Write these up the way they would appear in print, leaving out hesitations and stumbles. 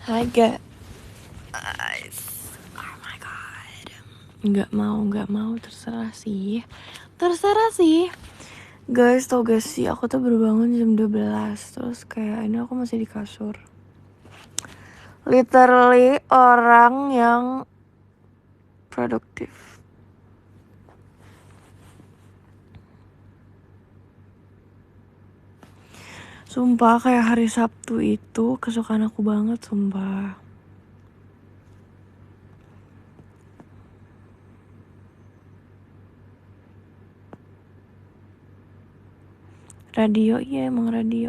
Hai guys. Oh my god. Nggak mau, terserah sih. Guys, tau gak sih, aku tuh baru bangun jam 12. Terus kayak ini aku masih di kasur. Literally orang yang produktif. Sumpah kayak hari Sabtu itu kesukaan aku banget, sumpah. Radio, iya emang radio.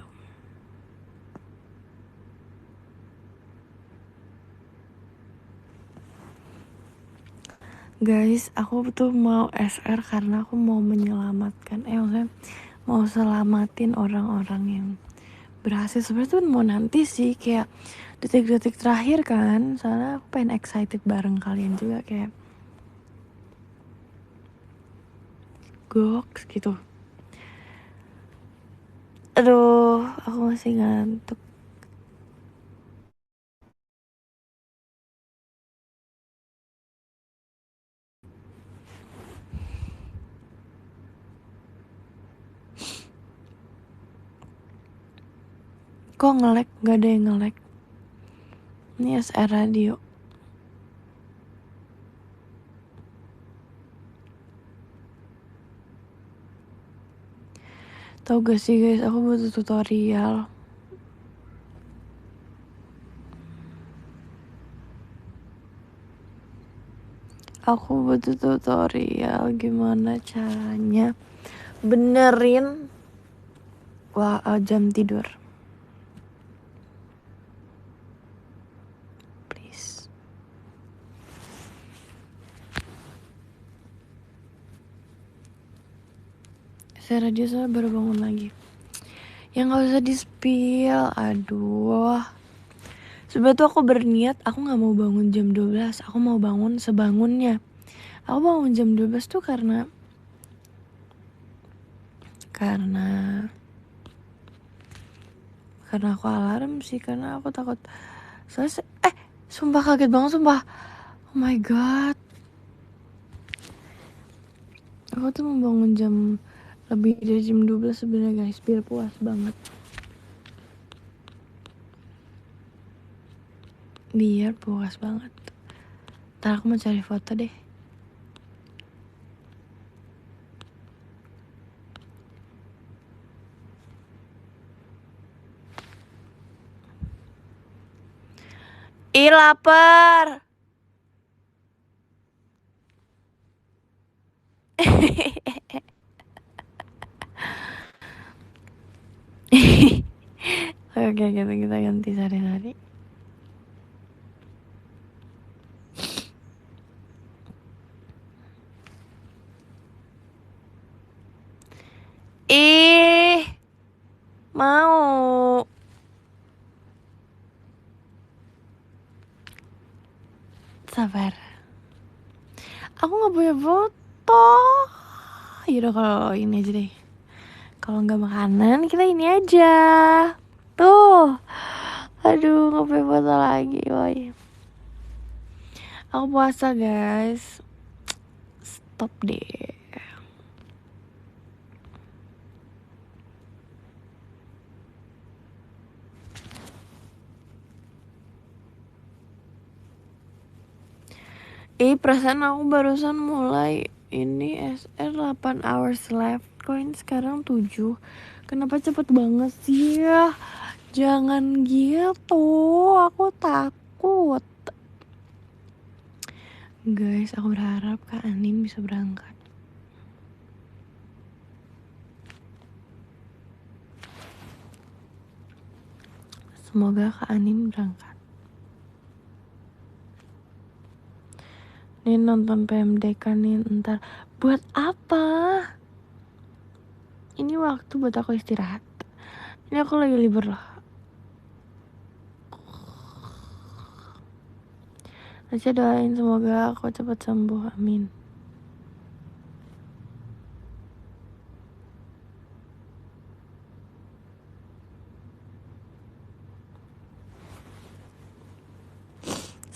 Guys, aku tuh mau SR karena aku mau menyelamatkan, maksudnya mau selamatin orang-orang yang berhasil. Sebenarnya tuh mau nanti sih, kayak detik-detik terakhir kan, soalnya aku pengen excited bareng kalian juga, kayak goks gitu. Aduh, aku masih ngantuk. Kok nge-lag? Gak ada yang nge-lag. Ini SR radio. Tau gak sih guys, aku butuh tutorial. Aku butuh tutorial gimana caranya benerin jam tidur. Please. Saya radio saya baru bangun lagi. Ya gak usah di-spill. Aduh. Sebenernya tuh aku berniat, aku gak mau bangun jam 12. Aku mau bangun sebangunnya. Aku bangun jam 12 tuh karena aku alarm sih. Karena aku takut sumpah kaget banget, sumpah. Oh my god. Aku tuh mau bangun jam lebih dari jam 12 sebenarnya guys, biar puas banget. Biar puas banget. Ntar aku mau cari foto deh. Ih, lapar. Oke, kita ganti sehari-hari. Ih, mau. Sabar. Aku nggak punya foto. Yaudah kalau ini aja deh. Kalau nggak makanan, kita ini aja. Tuh. Aduh, nggak punya foto lagi, woy. Aku puasa guys. Stop deh. Perasaan aku barusan mulai ini SR 8 hours left. Kok ini sekarang 7? Kenapa cepet banget sih ya? Jangan gitu, aku takut. Guys, aku berharap Kak Anin bisa berangkat. Semoga Kak Anin berangkat. Nih nonton PMDK nih ntar. Buat apa? Ini waktu buat aku istirahat. Ini aku lagi libur loh. Aja doain semoga aku cepat sembuh, amin.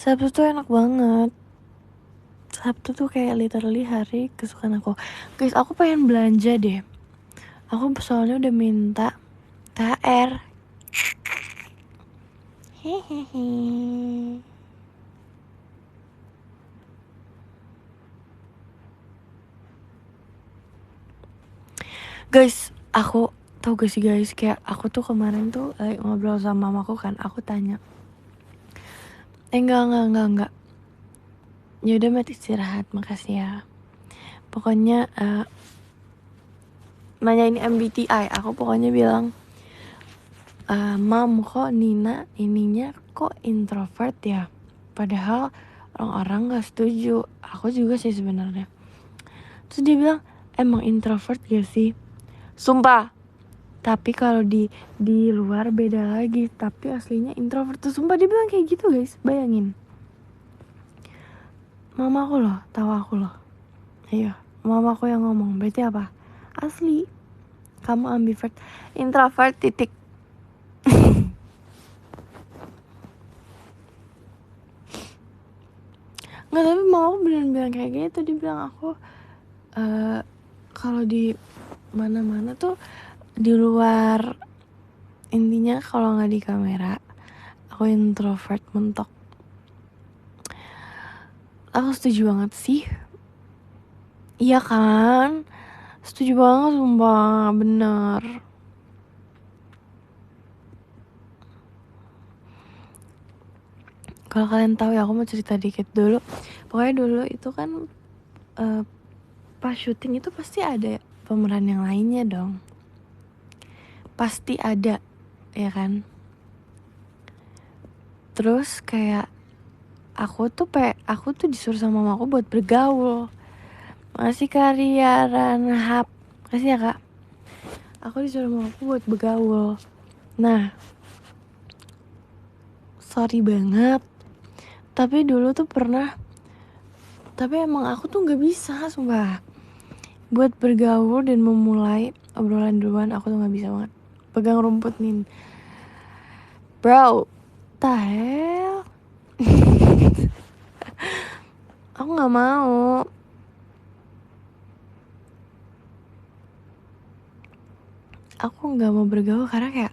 Sabtu tuh enak banget. Sabtu tuh kayak literally hari kesukaan aku. Guys, aku pengen belanja deh. Aku soalnya udah minta THR. Hehehe. Guys, aku tau gak sih guys, kayak aku tuh kemarin tuh ngobrol sama mamaku kan, aku tanya, enggak, yaudah mati istirahat, makasih ya. Pokoknya nanya ini MBTI, aku pokoknya bilang, Mam, kok Nina ininya kok introvert ya? Padahal orang-orang gak setuju. Aku juga sih sebenarnya. Terus dia bilang, emang introvert gak sih? Sumpah. Tapi kalau di luar beda lagi. Tapi aslinya introvert tuh, sumpah dia bilang kayak gitu guys. Bayangin. Mama aku loh, tahu aku loh. Ayo, mama aku yang ngomong. Berarti apa? Asli. Kamu ambivert, introvert titik. Nggak, tapi mama aku beneran bilang kayak gitu. Dia bilang aku kalau di mana-mana tuh di luar, intinya kalau nggak di kamera aku introvert mentok. Aku setuju banget sih. Iya kan, setuju banget sumpah, bener. Kalau kalian tahu ya, aku mau cerita dikit dulu. Pokoknya dulu itu kan pas syuting itu pasti ada pemeran yang lainnya dong. Pasti ada, ya kan? Terus kayak aku tuh disuruh sama mamaku buat bergaul. Makasih Karya Ranhap. Makasih ya kak. Aku disuruh mamaku buat bergaul. Nah, sorry banget, tapi dulu tuh pernah, tapi emang aku tuh gak bisa sumpah buat bergaul dan memulai obrolan duluan. Aku tuh gak bisa banget. Pegang rumput nih bro, tahel. Aku gak mau. Aku gak mau bergaul karena kayak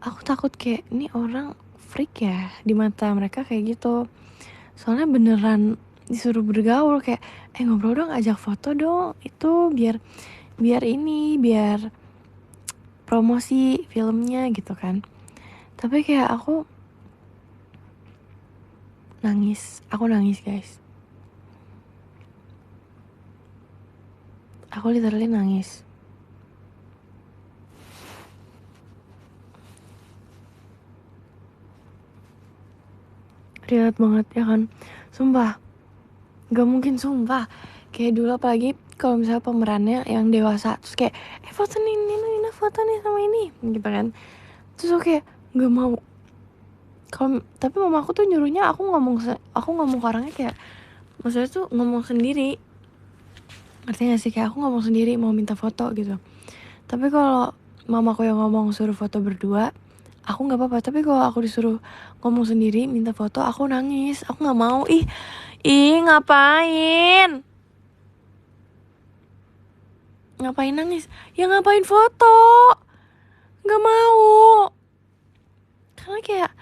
aku takut kayak ini orang freak ya di mata mereka kayak gitu. Soalnya beneran disuruh bergaul kayak ngobrol dong, ajak foto dong, itu biar ini biar promosi filmnya gitu kan. Tapi kayak aku nangis guys. Aku literally nangis. Relate banget ya kan, sumpah. Gak mungkin sumpah. Kayak dulu apalagi kalau misalnya pemerannya yang dewasa, terus kayak foto nih, Nina foto nih sama ini gitu kan. Terus aku kayak gak mau. Tapi mama aku tuh nyuruhnya aku ngomong ke orangnya kayak, maksudnya tuh ngomong sendiri, ngerti gak sih, kayak aku ngomong sendiri mau minta foto gitu. Tapi kalau mamaku yang ngomong suruh foto berdua, aku nggak apa-apa. Tapi kalau aku disuruh ngomong sendiri minta foto, aku nangis. Aku nggak mau. Ih ngapain nangis? Ya ngapain foto? Nggak mau. Karena kayak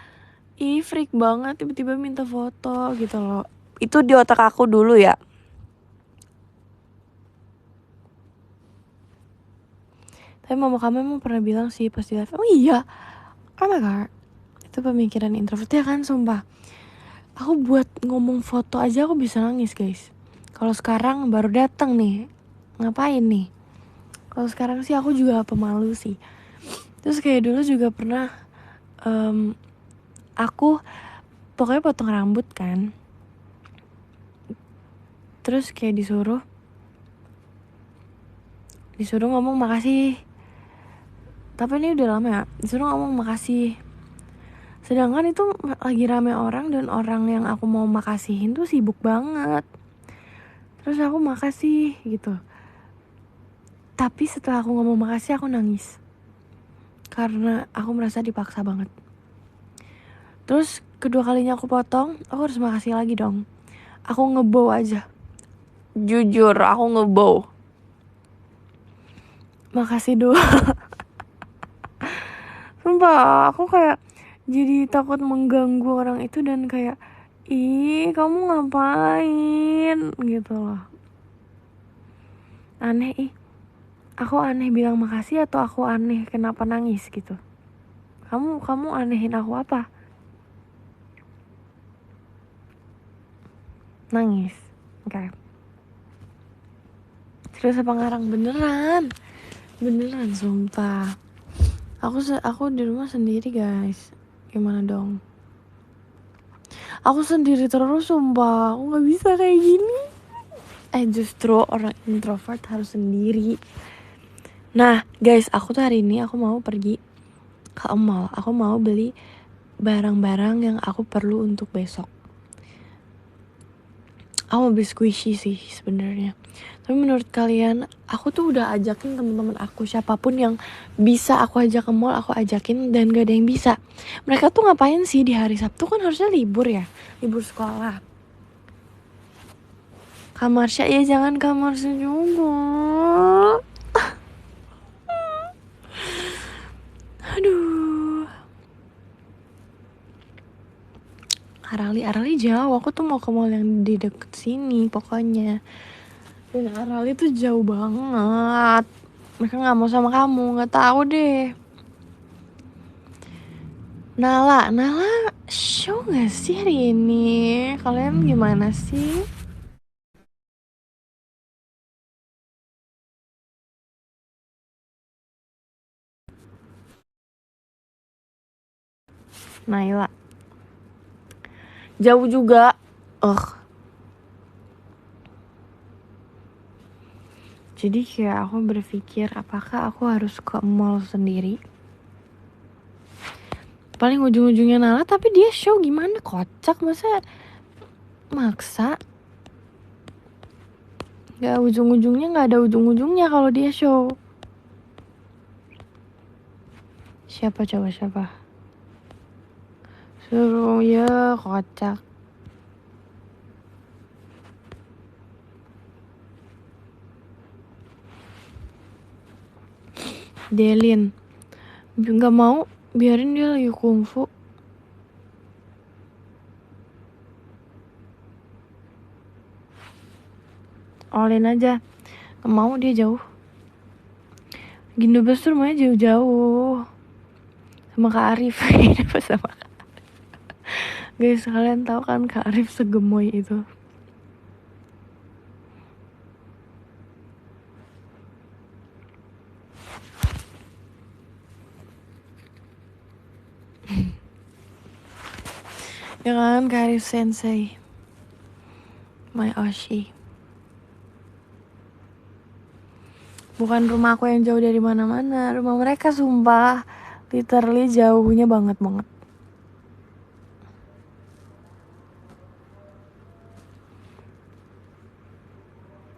freak banget tiba-tiba minta foto gitu loh. Itu di otak aku dulu ya. Tapi mama kamu emang pernah bilang sih pas di live, oh iya, oh my god, itu pemikiran introvert ya kan, sumpah. Aku buat ngomong foto aja aku bisa nangis guys. Kalau sekarang baru datang nih, ngapain nih? Kalau sekarang sih aku juga pemalu sih. Terus kayak dulu juga pernah, aku pokoknya potong rambut kan. Terus kayak disuruh ngomong makasih. Tapi ini udah lama ya, disuruh ngomong makasih. Sedangkan itu lagi rame orang dan orang yang aku mau makasihin tuh sibuk banget. Terus aku makasih gitu. Tapi setelah aku ngomong makasih aku nangis. Karena aku merasa dipaksa banget. Terus kedua kalinya aku potong, aku harus makasih lagi dong. Aku ngebow aja. Jujur, aku ngebow. Makasih doang. Sumpah, aku kayak jadi takut mengganggu orang itu dan kayak, ih kamu ngapain gitu loh. Aneh ih. Aku aneh bilang makasih atau aku aneh kenapa nangis gitu. Kamu anehin aku apa? Nangis. Oke. Okay. Serius apa ngarang? Beneran sumpah. Aku di rumah sendiri guys. Gimana dong? Aku sendiri terus sumpah. Aku nggak bisa kayak gini. Justru orang introvert harus sendiri. Nah guys, aku tuh hari ini aku mau pergi ke mall. Aku mau beli barang-barang yang aku perlu untuk besok. Aku mau beli squishy sih sebenarnya. Tapi menurut kalian, aku tuh udah ajakin teman-teman aku, siapapun yang bisa aku ajak ke mall, aku ajakin, dan gak ada yang bisa. Mereka tuh ngapain sih di hari Sabtu, kan harusnya libur ya, libur sekolah. Kamarsya, ya jangan Kamarsya juga. Aduh. Arali jauh, aku tuh mau ke mall yang di deket sini pokoknya. Dan Arali tuh jauh banget. Mereka nggak mau sama kamu, nggak tahu deh. Nala show gak sih hari ini? Kalian gimana sih? Naila jauh juga. Jadi kayak aku berpikir apakah aku harus ke mall sendiri. Paling ujung-ujungnya Nala, tapi dia show gimana, kocak, masa maksa. Gak ujung-ujungnya, gak ada ujung-ujungnya kalau dia show. Siapa coba siapa? Suruh ya, kocak. Delin nggak mau, biarin dia lagi kungfu. Olin aja, nggak mau, dia jauh. Gindo Bus tuh rumahnya jauh-jauh. Sama Kak Arif. Kenapa sama Kak Arif? Guys, kalian tahu kan Kak Arif segemoy itu. Ya kan, Kak Arif sensei, my Oshi. Bukan rumah aku yang jauh dari mana-mana, rumah mereka sumpah literally jauhnya banget.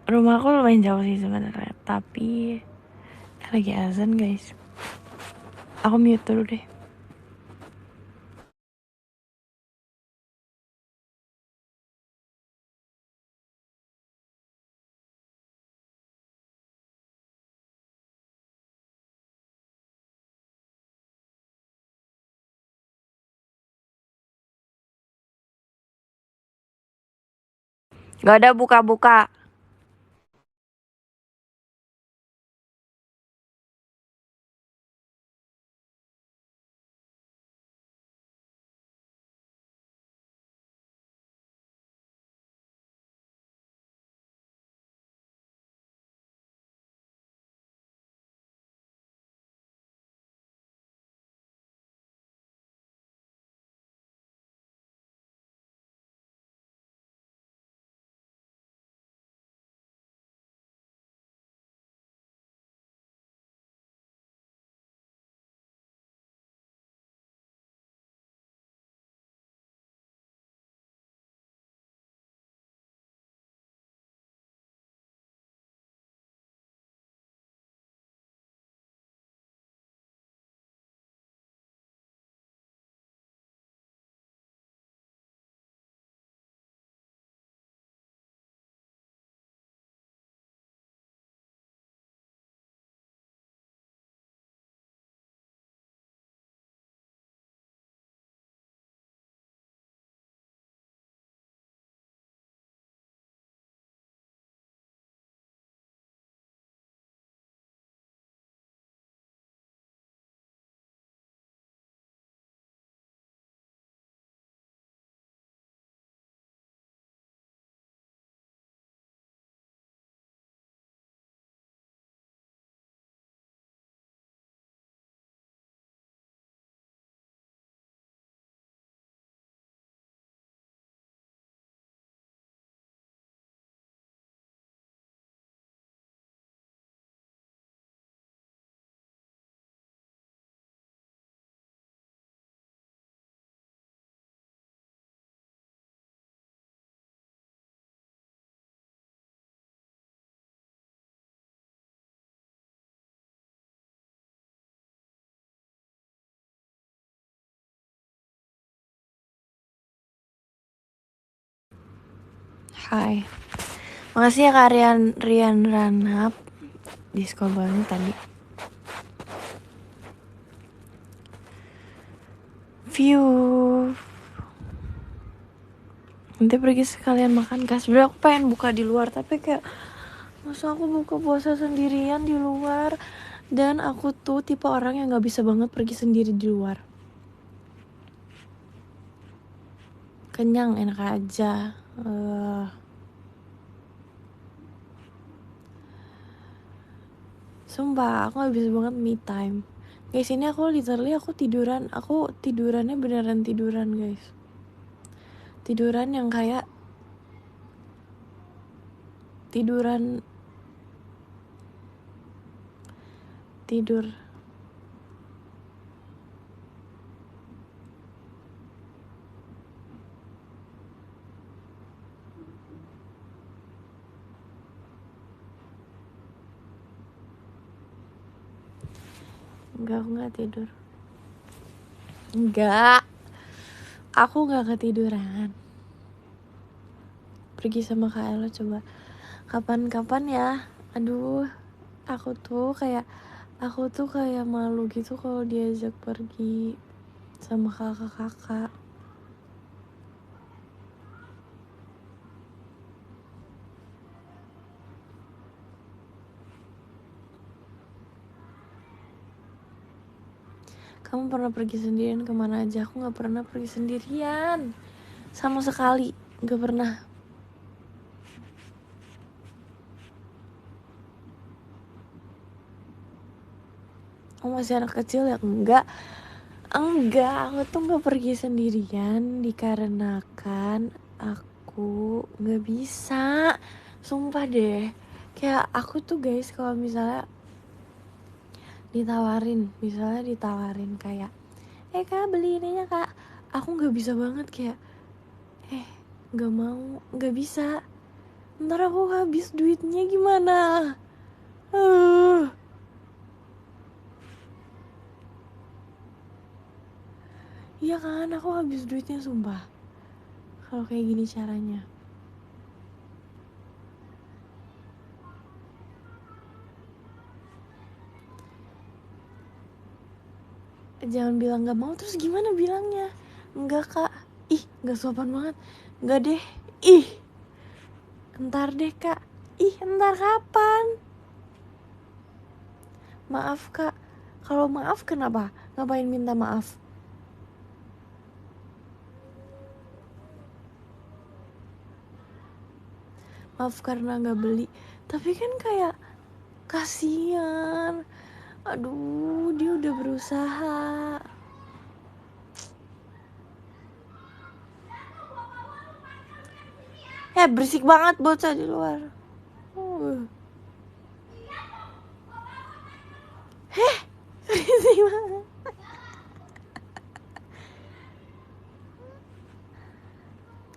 Rumah aku lumayan jauh sih sebenarnya, tapi lagi azan guys. Aku mute dulu deh. Gak ada buka-buka. Hai. Makasih ya Kak Rian Ranap. Disco banget tadi. View. Nanti pergi sekalian makan Kak. Sebenernya aku pengen buka di luar, tapi kayak masa aku buka puasa sendirian di luar. Dan aku tuh tipe orang yang gak bisa banget pergi sendiri di luar. Kenyang enak aja. Sumpah aku gak bisa banget me time. Guys, ini aku literally aku tidurannya beneran tiduran guys. Tiduran yang kayak tidur enggak, aku gak tidur. Enggak, aku gak ketiduran. Pergi sama Kak Elo coba kapan-kapan ya. Aduh, aku tuh kayak malu gitu kalau diajak pergi sama kakak-kakak. Kamu pernah pergi sendirian kemana aja? Aku gak pernah pergi sendirian sama sekali, gak pernah. Aku masih anak kecil ya? Enggak, aku tuh gak pergi sendirian dikarenakan aku gak bisa. Sumpah deh, kayak aku tuh guys kalau misalnya ditawarin kayak Kak beli ininya Kak, aku gak bisa banget kayak gak mau, gak bisa. Ntar aku habis duitnya gimana? Iya kan, aku habis duitnya sumpah kalau kayak gini caranya. Jangan bilang gak mau, terus gimana bilangnya? Enggak Kak, ih gak sopan banget. Enggak deh, ih entar deh Kak, ih entar kapan? Maaf Kak, kalau maaf kenapa? Ngapain minta maaf? Maaf karena gak beli. Tapi kan kayak kasian. Aduh, dia udah berusaha. Berisik banget bocah di luar. Berisik banget.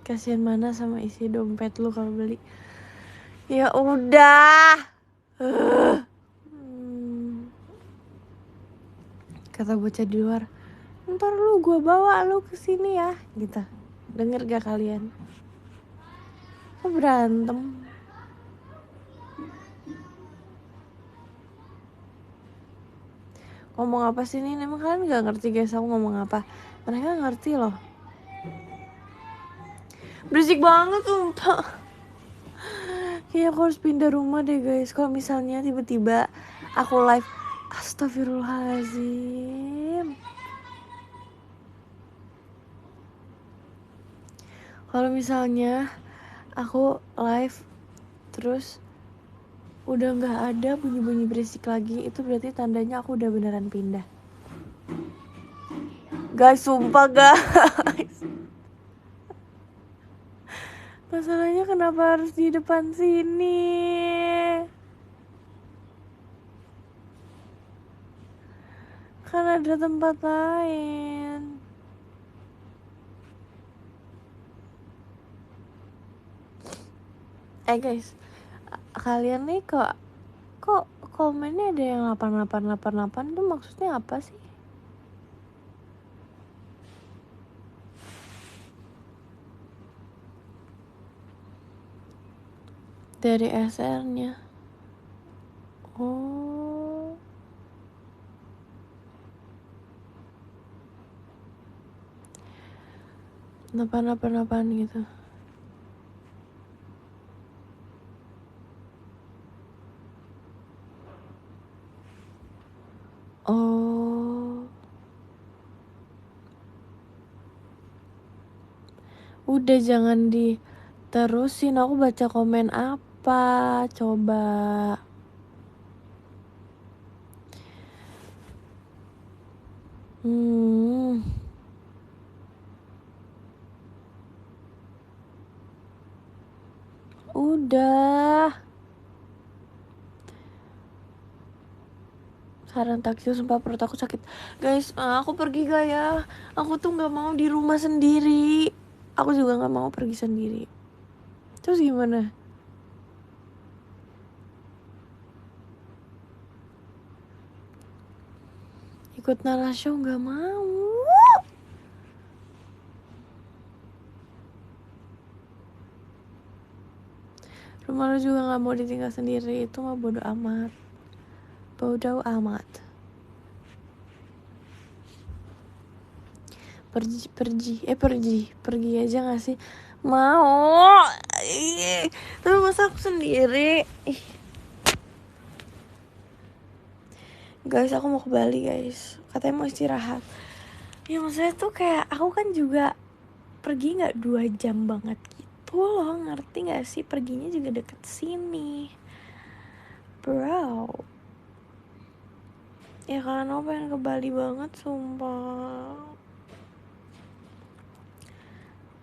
Kasian mana sama isi dompet lu kalau beli. Ya udah. Kata bocah di luar, ntar lu gue bawa lu kesini ya, gitu. Denger gak kalian? Kok berantem? Ngomong apa sih ini? Emang kalian gak ngerti guys aku ngomong apa? Mereka ngerti loh. Berisik banget sumpah. Kayaknya aku harus pindah rumah deh guys. Kalau misalnya tiba-tiba aku live, astagfirullahaladzim. Kalau misalnya aku live terus udah gak ada bunyi-bunyi berisik lagi, itu berarti tandanya aku udah beneran pindah. Guys, sumpah guys. Masalahnya kenapa harus di depan sini? Kan ada tempat lain. Guys, kalian nih kok komennya ada yang 8888 tuh maksudnya apa sih? Dari SR-nya. Oh. Napaan gitu. Oh. Udah jangan diterusin, aku baca komen apa, coba. Udah. Saran taksi, sumpah perut aku sakit. Guys, aku pergi gak ya? Aku tuh gak mau di rumah sendiri. Aku juga gak mau pergi sendiri. Terus gimana? Ikut Nala Show gak mau. Rumah lu juga gak mau ditinggal sendiri. Itu mah bodo amat. Bodo amat. Pergi aja gak sih? Mau. Tapi masa aku sendiri. Guys, aku mau ke Bali guys. Katanya mau istirahat. Ya maksudnya tuh kayak aku kan juga pergi gak 2 jam banget gitu loh. Ngerti gak sih? Perginya juga deket sini, bro. Ya kan aku pengen ke Bali banget, sumpah.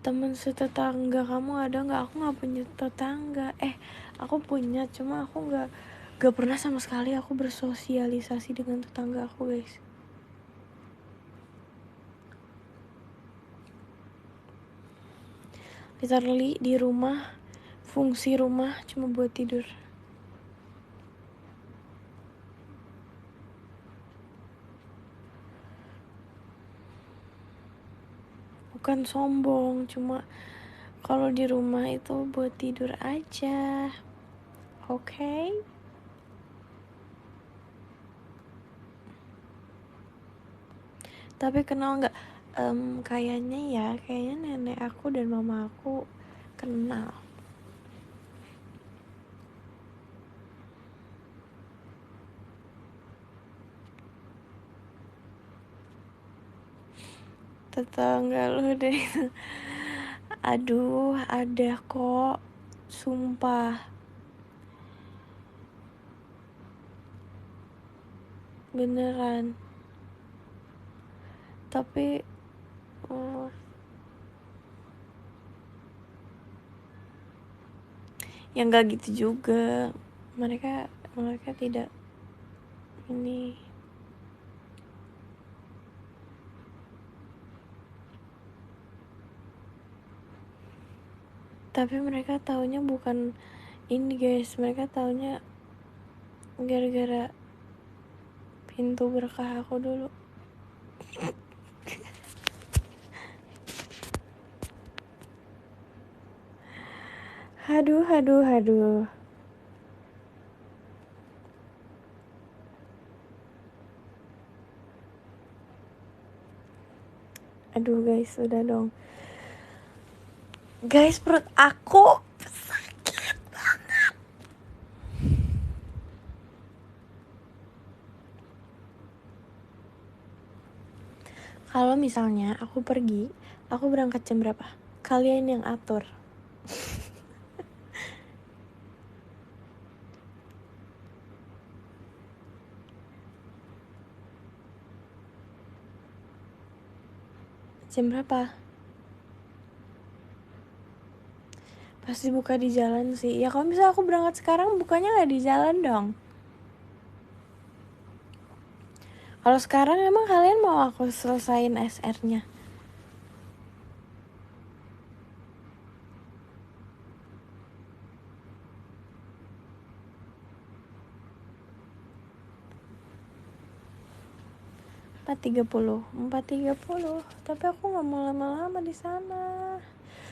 Temen setetangga kamu ada gak? Aku gak punya tetangga. Aku punya, cuma aku gak pernah sama sekali aku bersosialisasi dengan tetangga aku guys. Literally di rumah, fungsi rumah cuma buat tidur. Bukan sombong, cuma kalau di rumah itu buat tidur aja. Oke? Tapi kenal nggak? Kayaknya nenek aku dan mama aku kenal. Tetangga lu deh. Aduh, ada kok. Sumpah. Beneran. Tapi ya nggak gitu juga. Mereka tidak ini. Tapi mereka taunya bukan ini guys. Mereka taunya gara-gara pintu berkah aku dulu. Aduh. Aduh guys, udah dong. Guys, perut aku sakit banget. Kalau misalnya aku pergi, aku berangkat jam berapa? Kalian yang atur. Jam berapa? Pasti buka di jalan sih. Ya kalau misalnya aku berangkat sekarang, bukanya nggak di jalan dong. Kalau sekarang emang kalian mau aku selesain SR-nya? Empat tiga puluh. Tapi aku nggak mau lama-lama di sana.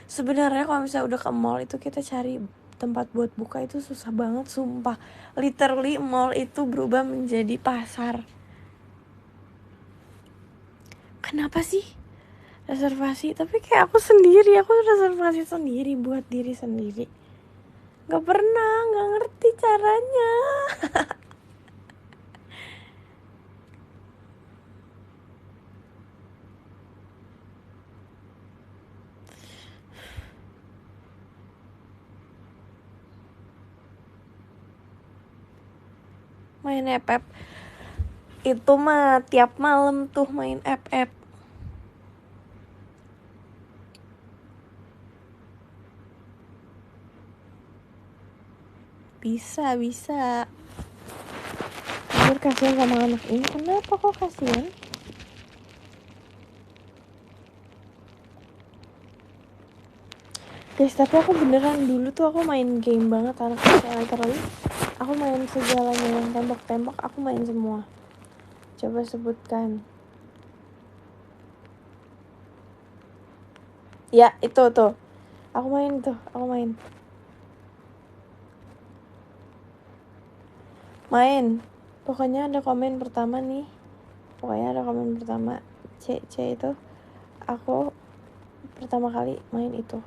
Sebenarnya kalau misalnya udah ke mall itu kita cari tempat buat buka itu susah banget, sumpah. Literally mall itu berubah menjadi pasar. Kenapa sih reservasi? Tapi kayak aku reservasi sendiri buat diri sendiri. Gak ngerti caranya. Main app itu mah tiap malam tuh main app. Bisa jujur kasihan sama anak ini. Kenapa kok kasihan? Guys, tapi aku beneran dulu tuh aku main game banget anak kecil. Literally aku main segalanya yang tembok aku main semua. Coba sebutkan. Ya itu tuh aku main. Pokoknya ada komen pertama C itu aku pertama kali main itu.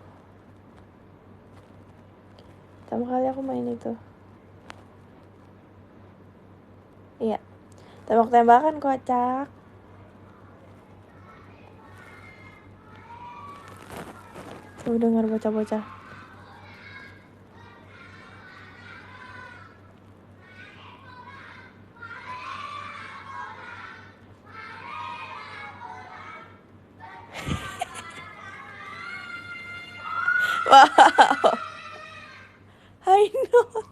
Iya, tembak-tembakan kocak. Coba dengar bocah-bocah. Wow, I know.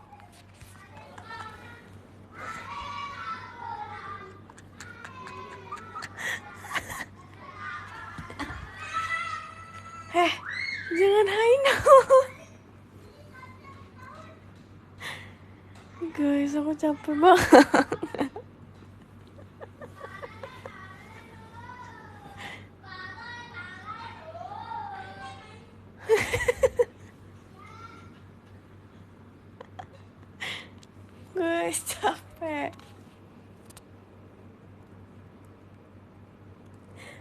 Jangan high note. Guys, aku capek banget. Guys, capek.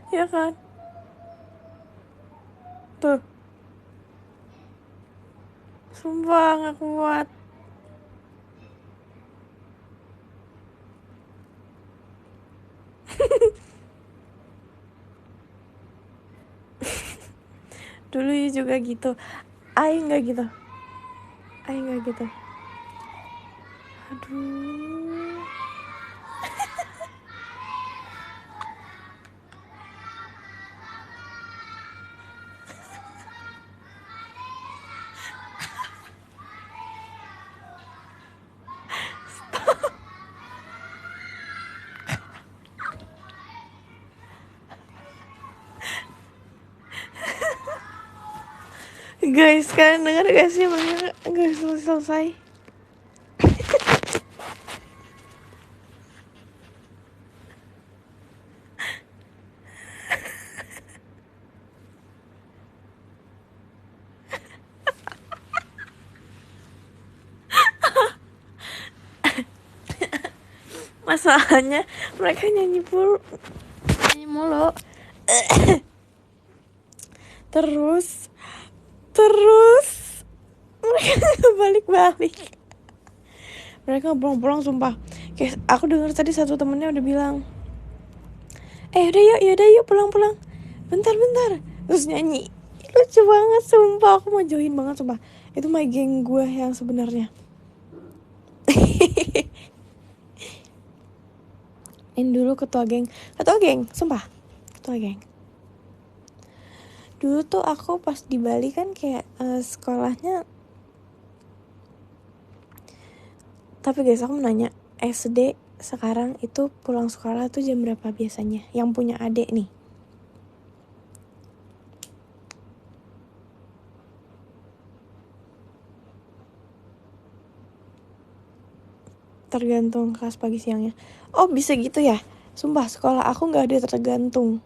Ya kan? Tuh. Sumpah gak kuat. Dulu juga gitu. Aing gak gitu. Aduh. Guys, kalian denger gak sih mereka gak selesai? Masalahnya mereka nyanyi mulu. Terus mereka balik-balik. Mereka pulang-pulang sumpah. Kayak aku dengar tadi satu temennya udah bilang, yaudah yuk pulang. Bentar. Terus nyanyi. Lucu banget sumpah, aku mau join banget sumpah. Itu my geng gue yang sebenarnya. Ini dulu ketua geng, sumpah. Ketua geng. Dulu tuh aku pas di Bali kan kayak sekolahnya. Tapi guys, aku mau nanya, SD sekarang itu pulang sekolah tuh jam berapa biasanya? Yang punya adik nih. Tergantung kelas pagi siangnya. Oh bisa gitu ya? Sumpah sekolah aku gak ada tergantung.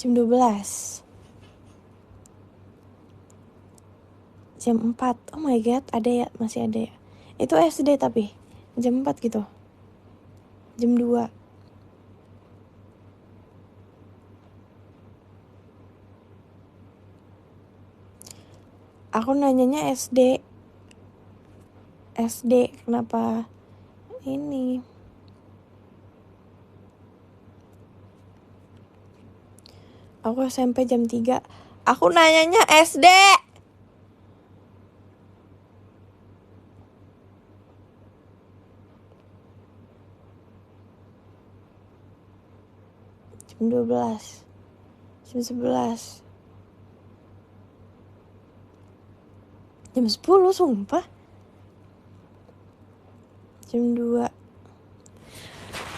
Jam 12. Jam 4. Oh my god, ada ya, masih ada ya. Itu SD tapi jam 4 gitu. Jam 2. Aku nanyanya SD. SD kenapa ini? Aku SMP jam 3. Aku nanyanya SD. Jam 12. Jam 11. Jam 10 sumpah. Jam 2.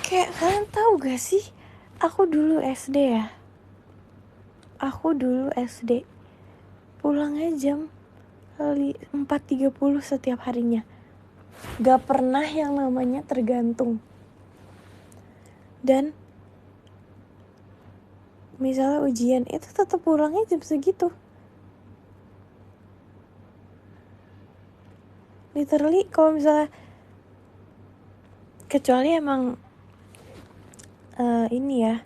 Kayak kalian tahu gak sih? Aku dulu SD ya. Aku dulu SD. Pulangnya jam 4.30 setiap harinya. Gak pernah yang namanya tergantung. Dan misalnya ujian itu tetap pulangnya jam segitu. Literally kalau misalnya kecuali emang ini ya,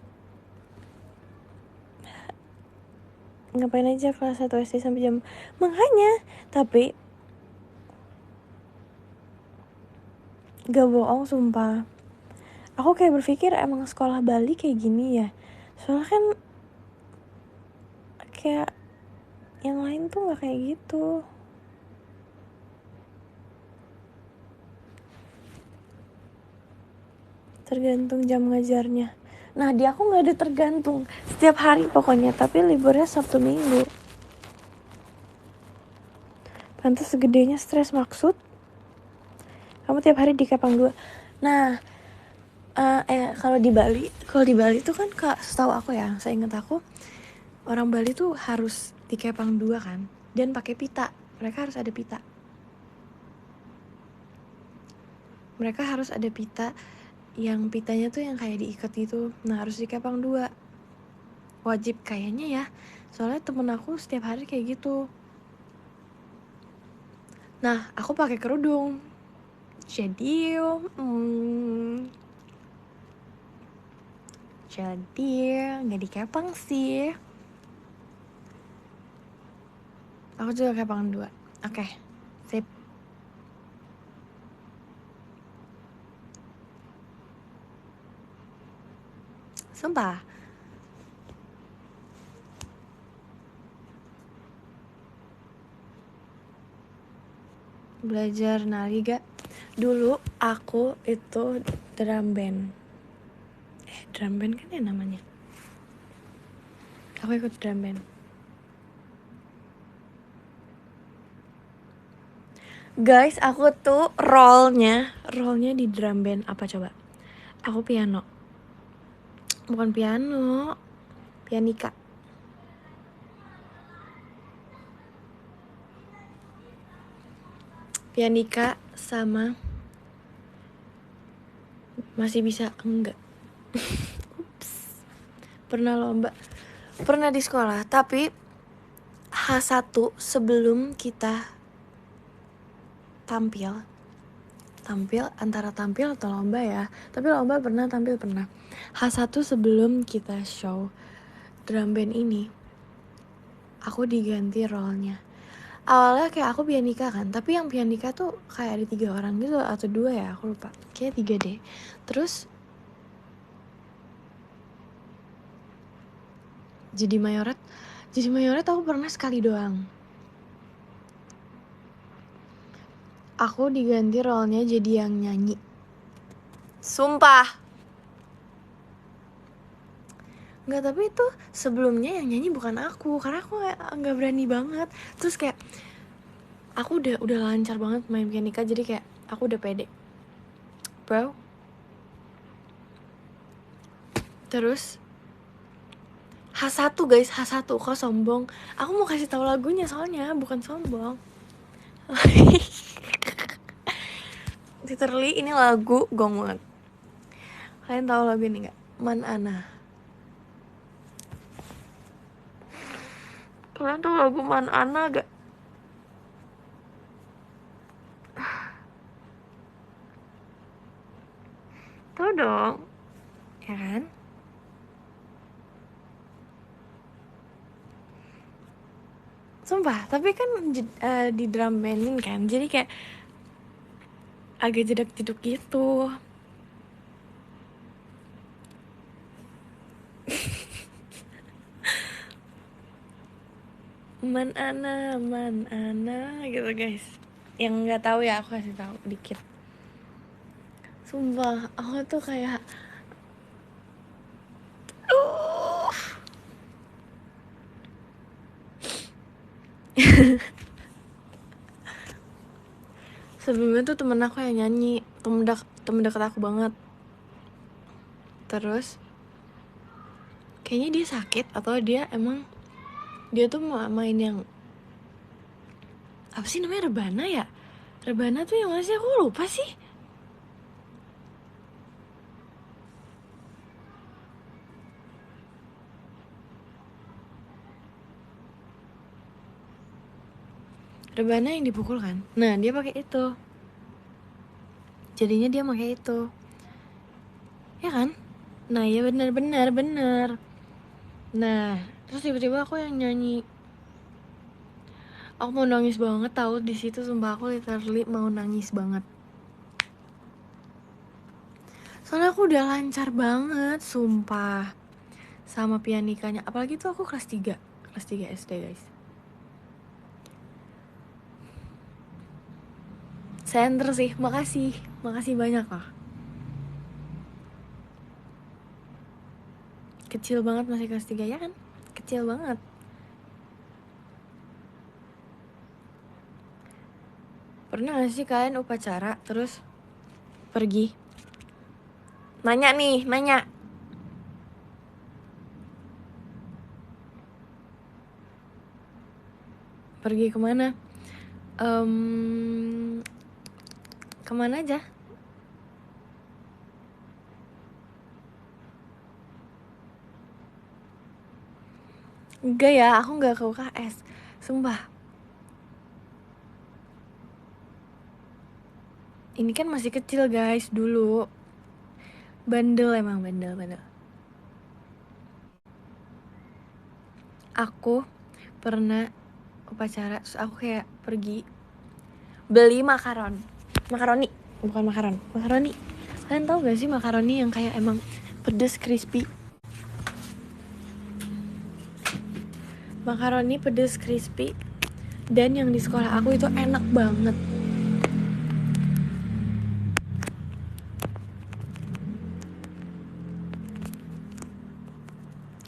ngapain aja kelas 1 SD sampai jam makanya. Tapi gak bohong sumpah, aku kayak berpikir emang sekolah Bali kayak gini ya. Soalnya kan kayak yang lain tuh gak kayak gitu. Tergantung jam ngajarnya. Nah di aku gak ada tergantung, setiap hari pokoknya. Tapi liburnya Sabtu Minggu. Pantes segedenya stres maksud. Kamu tiap hari di Kepang 2. Nah kalau di Bali tuh kan setahu aku ya, saya ingat aku, orang Bali tuh harus di Kepang 2 kan, dan pakai pita. Mereka harus ada pita. Mereka harus ada pita, yang pitanya tuh yang kayak diikat gitu. Nah harus di Kepang 2. Wajib kayaknya ya. Soalnya temen aku setiap hari kayak gitu. Nah aku pakai kerudung. Jadi nggak di Kepang sih. Aku juga Kepang 2. Oke, sip. Sumpah. Belajar nari gak? Dulu aku itu drum band. Drum band kan ya namanya. Aku ikut drum band. Guys, aku tuh role-nya di drum band apa coba? Aku piano. Bukan piano, pianika. Pianika sama masih bisa enggak. Ups. Pernah lomba. Pernah di sekolah, tapi H1 sebelum kita tampil antara tampil atau lomba ya. Tapi lomba pernah, tampil pernah. H1 sebelum kita show drum band ini, aku diganti role-nya. Awalnya kayak aku pianika kan, tapi yang pianika tuh kayak ada 3 orang gitu atau 2 ya, aku lupa. Kayak 3 deh. Terus jadi mayoret aku pernah sekali doang. Aku diganti role-nya jadi yang nyanyi. Sumpah. Nggak, tapi itu sebelumnya yang nyanyi bukan aku, karena aku nggak berani banget. Terus kayak aku udah lancar banget main pianika, jadi kayak aku udah pede, bro. Terus H1 guys, H1, kok sombong? Aku mau kasih tahu lagunya soalnya, bukan sombong. Literally ini lagu gong banget. Kalian tahu lagu ini nggak? Man Ana. Kalian tau lagu Man Ana gak? Tau dong, ya kan? Sumpah, tapi kan di drum bandin kan, jadi kayak agak jedak-jeduk gitu. Man Ana gitu guys. Yang nggak tahu ya aku kasih tahu dikit. Sumpah, aku tuh kayak sebelumnya tuh temen aku yang nyanyi, temen deket aku banget. Terus kayaknya dia sakit atau dia tuh main yang apa sih namanya, rebana ya? Rebana tuh yang mana sih, aku lupa sih. Rebana yang dipukul kan? Nah dia pakai itu. Jadinya dia pakai itu, ya kan? Nah ya bener. Nah terus tiba-tiba aku yang nyanyi. Aku mau nangis banget tahu di situ, sumpah aku literally mau nangis banget. Soalnya aku udah lancar banget, sumpah. Sama pianikanya, apalagi tuh aku kelas 3 SD guys. Center sih, makasih banyak lah. Kecil banget masih kelas 3 ya kan? Kecil banget. Pernah gak sih kalian upacara terus pergi? Nanya. Pergi kemana? Kemana aja? Enggak ya, aku gak ke UKS. Sumpah. Ini kan masih kecil guys dulu. Bandel emang, bandel. Aku pernah upacara terus aku kayak pergi beli makaroni, bukan makaroni. Kalian tahu gak sih makaroni yang kayak emang pedes crispy? Makaroni pedes crispy, dan yang di sekolah aku itu enak banget.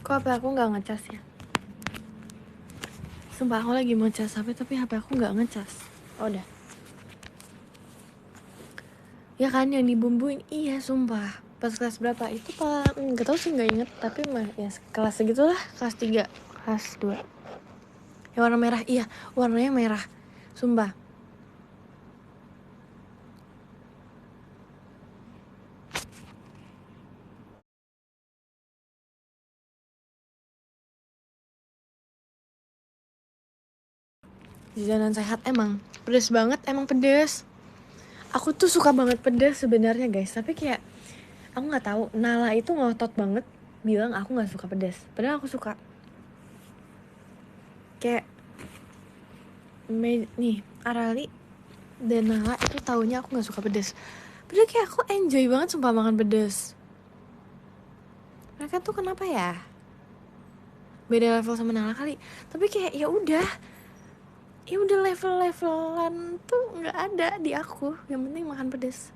Kok HP aku nggak ngecas ya? Sumpah aku lagi mau cas HP tapi HP aku nggak ngecas. Oh, udah. Ya kan yang dibumbuin, iya sumpah. Pas kelas berapa itu pak? Nggak tahu sih, nggak inget. Tapi mah ya kelas segitulah, kelas 3, kelas 2. Yang warna merah, iya warnanya merah. Sumpah. Jajanan sehat emang pedes banget, emang pedes. Aku tuh suka banget pedes sebenarnya guys, tapi kayak aku nggak tahu, Nala itu ngotot banget bilang aku nggak suka pedes, padahal aku suka. Kayak nih Arali dan Nala itu taunya aku nggak suka pedes, padahal kayak aku enjoy banget sumpah makan pedes. Mereka tuh kenapa ya, beda level sama Nala kali. Tapi kayak ya udah levelan tuh nggak ada di aku, yang penting makan pedes.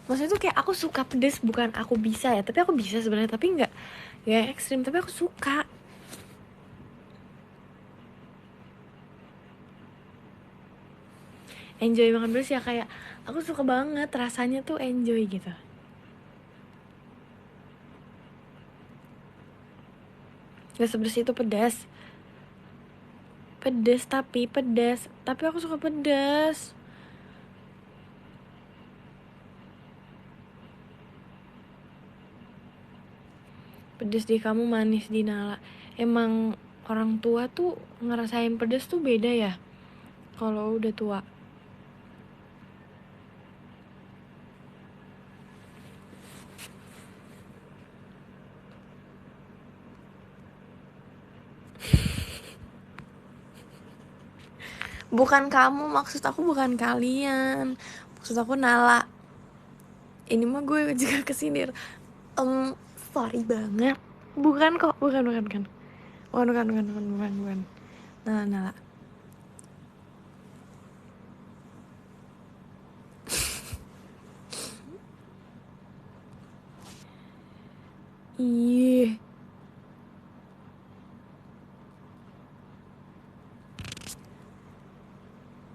Maksudnya tuh kayak aku suka pedes, bukan aku bisa ya, tapi aku bisa sebenarnya, tapi nggak ekstrim, tapi aku suka. Enjoy makan pedes ya, kayak aku suka banget rasanya tuh, enjoy gitu. Gak sepedes itu pedas tapi aku suka pedas. Pedes di kamu, manis di Nala. Emang orang tua tuh ngerasain pedes tuh beda ya kalau udah tua. Bukan kamu, maksud aku bukan kalian, maksud aku Nala. Ini mah gue juga kesindir. Sorry banget. Bukan kok, bukan. Nala. Ih.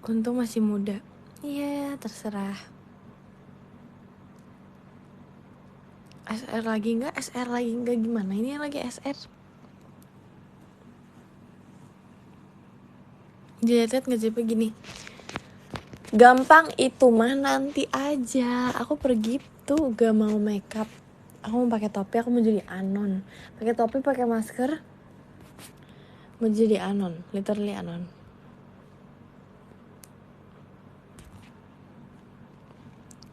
Untung masih muda. Iya, terserah. SR lagi enggak gimana? Ini lagi SR. Dilihat ngejep gini. Gampang itu mah nanti aja. Aku pergi tuh gak mau makeup. Aku mau pakai topi, aku mau jadi anon. Pakai topi, pakai masker. Mau jadi anon, literally anon.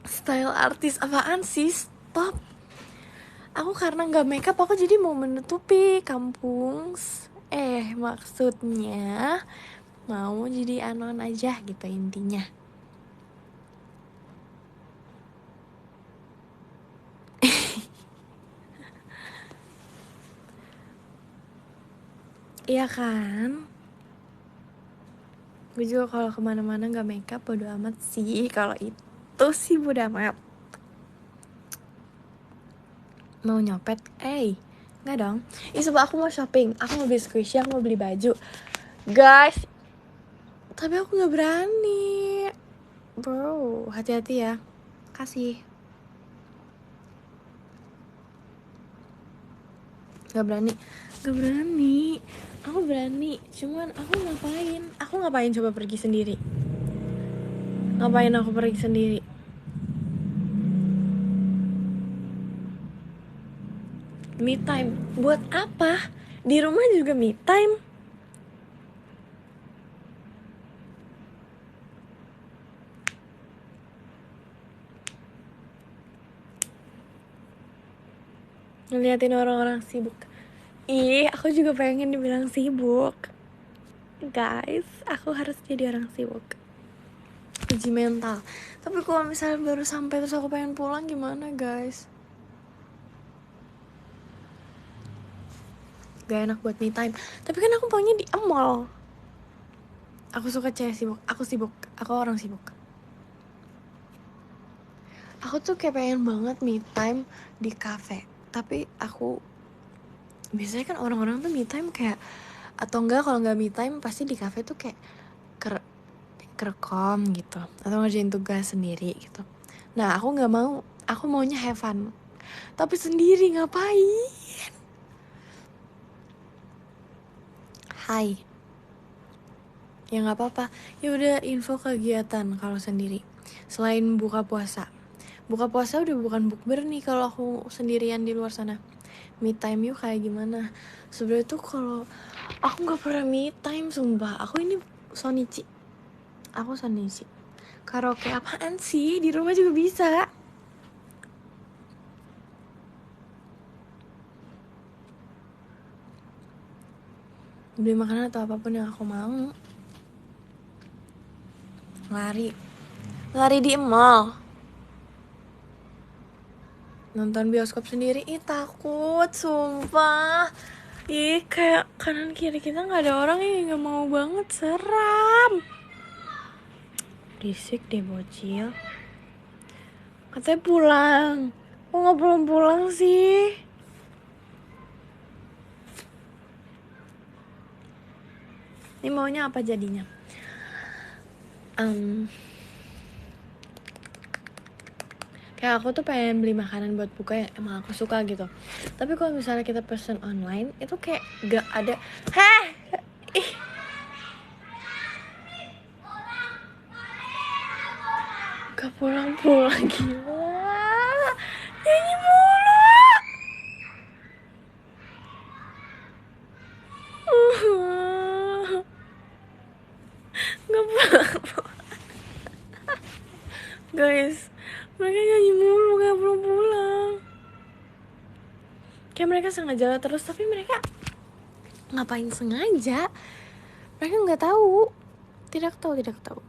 Style artis apaan sih? Stop. Aku karena gak makeup aku jadi mau menutupi kampung. Maksudnya mau jadi anon aja gitu intinya. Iya kan? Gue juga kalau kemana-mana gak makeup bodo amat sih. Kalau itu sih bodo amat. Mau nyopet? Nggak dong. Coba aku mau shopping, aku mau beli squishy, aku mau beli baju. Guys, tapi aku nggak berani. Bro, hati-hati ya. Kasih. Gak berani. Aku berani. Cuman aku ngapain? Aku ngapain coba pergi sendiri? Ngapain aku pergi sendiri? Me time. Buat apa? Di rumah juga me time. Ngeliatin orang-orang sibuk. Aku juga pengen dibilang sibuk. Guys, aku harus jadi orang sibuk. Uji mental. Tapi kalau misalnya baru sampai terus aku pengen pulang gimana guys? Gak enak buat me time. Tapi kan aku maunya di mall. Aku suka cewek sibuk. Aku sibuk. Aku orang sibuk. Aku tuh kayak pengen banget me time di cafe. Tapi aku biasanya kan orang-orang tuh me time kayak, atau enggak kalau nggak me time pasti di cafe tuh kayak kerekom gitu atau ngerjain tugas sendiri gitu. Nah aku nggak mau. Aku maunya have fun. Tapi sendiri ngapain? Hai. Ya nggak apa-apa. Ya udah info kegiatan kalau sendiri. Selain buka puasa udah bukan bukber nih kalau aku sendirian di luar sana. Me time yuk kayak gimana? Sebenarnya tuh kalau aku nggak pernah me time sumpah. Aku ini Sonichi. Karaoke apaan sih? Di rumah juga bisa. Beli makanan atau apapun yang aku mau. Lari di mall. Nonton bioskop sendiri, takut sumpah. Kayak kanan kiri kita nggak ada orang, nggak mau banget, seram. Berisik deh bocil. Katanya pulang. Kok nggak pulang sih? Ini maunya apa jadinya? Kayak aku tuh pengen beli makanan buat buka yang emang aku suka gitu. Tapi kalau misalnya kita pesen online, itu kayak gak ada. Gak pulang-pulang, gila. Nyanyi mulu. guys, mereka nyanyi mulu kayak belum pulang. Kayak mereka sengaja terus, tapi mereka ngapain sengaja? Mereka nggak tahu, tidak tahu.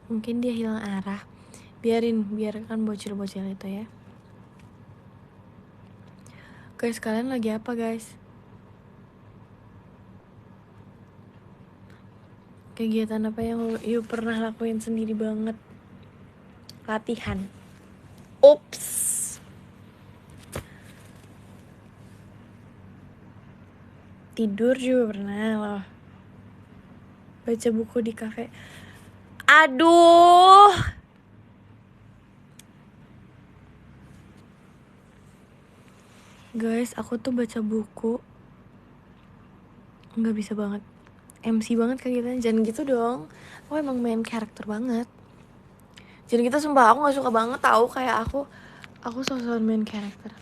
Mungkin dia hilang arah. Biarkan bocil-bocil itu ya. Guys, kalian lagi apa guys? Kegiatan apa yang you pernah lakuin sendiri banget? Latihan. Ups. Tidur juga pernah loh. Baca buku di kafe. Aduh. Guys, aku tuh baca buku nggak bisa banget. MC banget kegiatan. Jangan gitu dong. Aku emang main karakter banget. Jangan gitu, sumpah aku nggak suka banget tahu kayak aku sosok main karakter.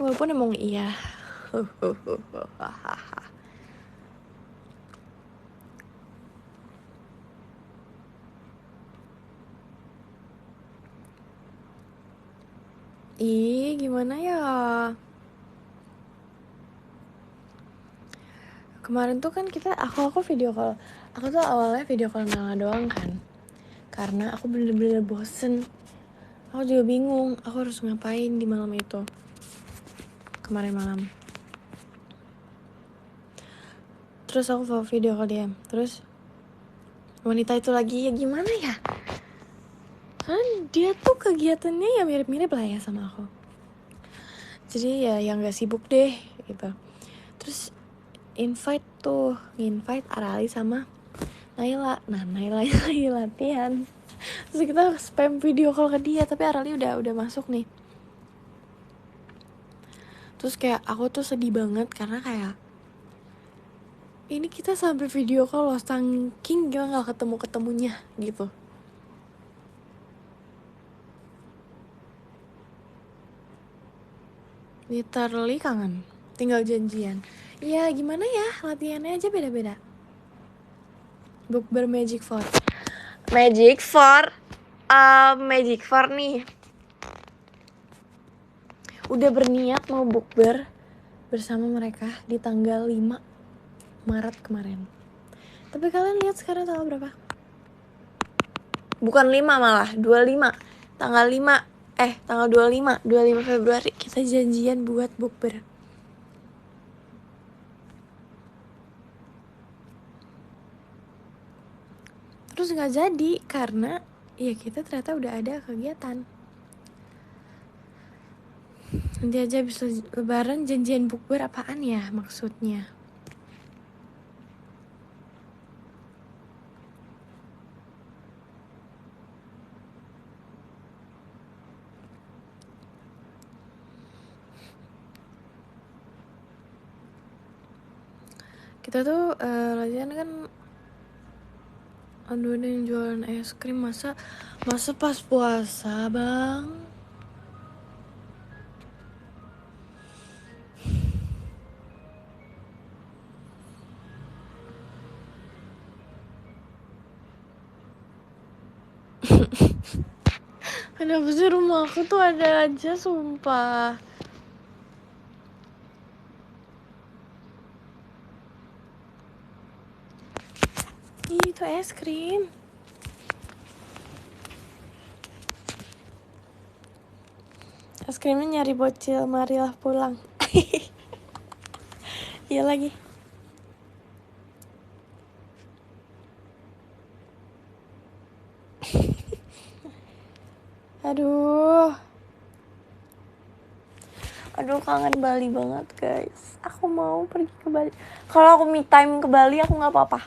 Walaupun emang iya. Ih, gimana ya? Kemarin tuh kan aku video call. Aku tuh awalnya video call Nala doang kan. Karena aku bener-bener bosen. Aku juga bingung aku harus ngapain di malam itu. Kemarin malam. Terus aku video call dia. Terus wanita itu lagi, ya gimana ya? Kan dia tuh kegiatannya ya mirip-mirip lah ya sama aku. Jadi ya yang gak sibuk deh gitu. Terus invite Arali sama Naila. Nah, Naila lagi latihan. Terus kita spam video call ke dia, tapi Arali udah masuk nih. Terus kayak aku tuh sedih banget karena kayak ini kita sampai video call loh, saking kita nggak ketemunya gitu. Literally kangen, tinggal janjian. Ya gimana ya, latihannya aja beda-beda. Bukber Magic 4 nih udah berniat mau bukber bersama mereka di tanggal 5 Maret kemarin. Tapi kalian lihat sekarang tanggal berapa? Bukan 5 malah, 25. Tanggal 25 Februari kita janjian buat bukber. Terus gak jadi karena ya kita ternyata udah ada kegiatan. Nanti aja bisa lebaran janjian bukber apaan ya maksudnya? Kita tuh latihan kan, aduh ada yang jualan es krim, masa pas puasa bang. Kenapa sih rumah aku tuh ada aja sumpah. Ih, itu es krim. Es krimnya nyari bocil, marilah pulang. Iya lagi. Aduh kangen Bali banget guys. Aku mau pergi ke Bali. Kalau aku me time ke Bali aku nggak apa-apa.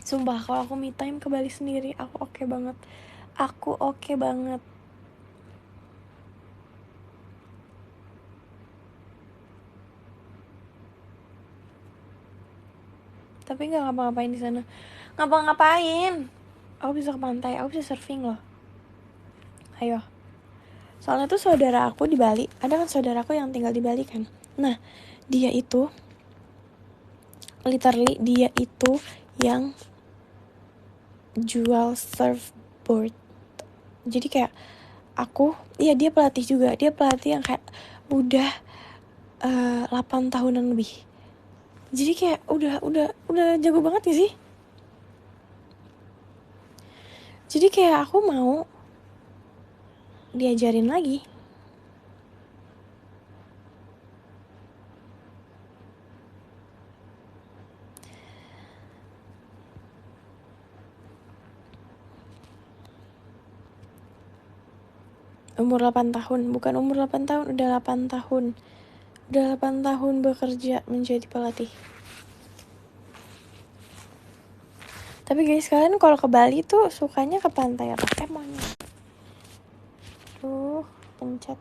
Sumpah kalau aku me time ke Bali sendiri aku oke banget. Aku oke banget. Tapi nggak ngapa-ngapain di sana. Ngapa-ngapain? Aku bisa ke pantai, aku bisa surfing loh. Ayo. Soalnya tuh saudara aku di Bali, ada kan saudaraku yang tinggal di Bali kan. Nah, dia itu literally dia itu yang jual surfboard. Jadi kayak aku, iya dia pelatih juga. Dia pelatih yang kayak udah 8 tahunan lebih. Jadi kayak udah jago banget gak sih? Jadi kayak aku mau diajarin lagi. Umur 8 tahun, bukan umur 8 tahun, udah 8 tahun. Udah 8 tahun bekerja menjadi pelatih. Tapi guys, kalian kalau ke Bali tuh sukanya ke pantai apa? Maunya. Pencet.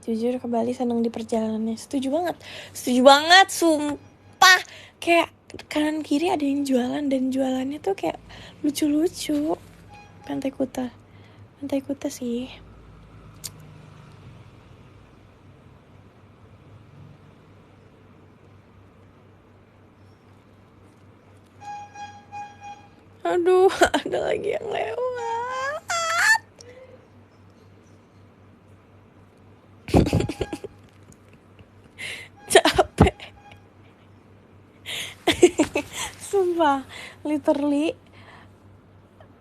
Jujur ke Bali seneng di perjalanannya. Setuju banget, sumpah. Kayak kanan kiri ada yang jualan, dan jualannya tuh kayak lucu-lucu. Pantai Kuta sih. Aduh, ada lagi yang lewat. Capek. Sumpah, literally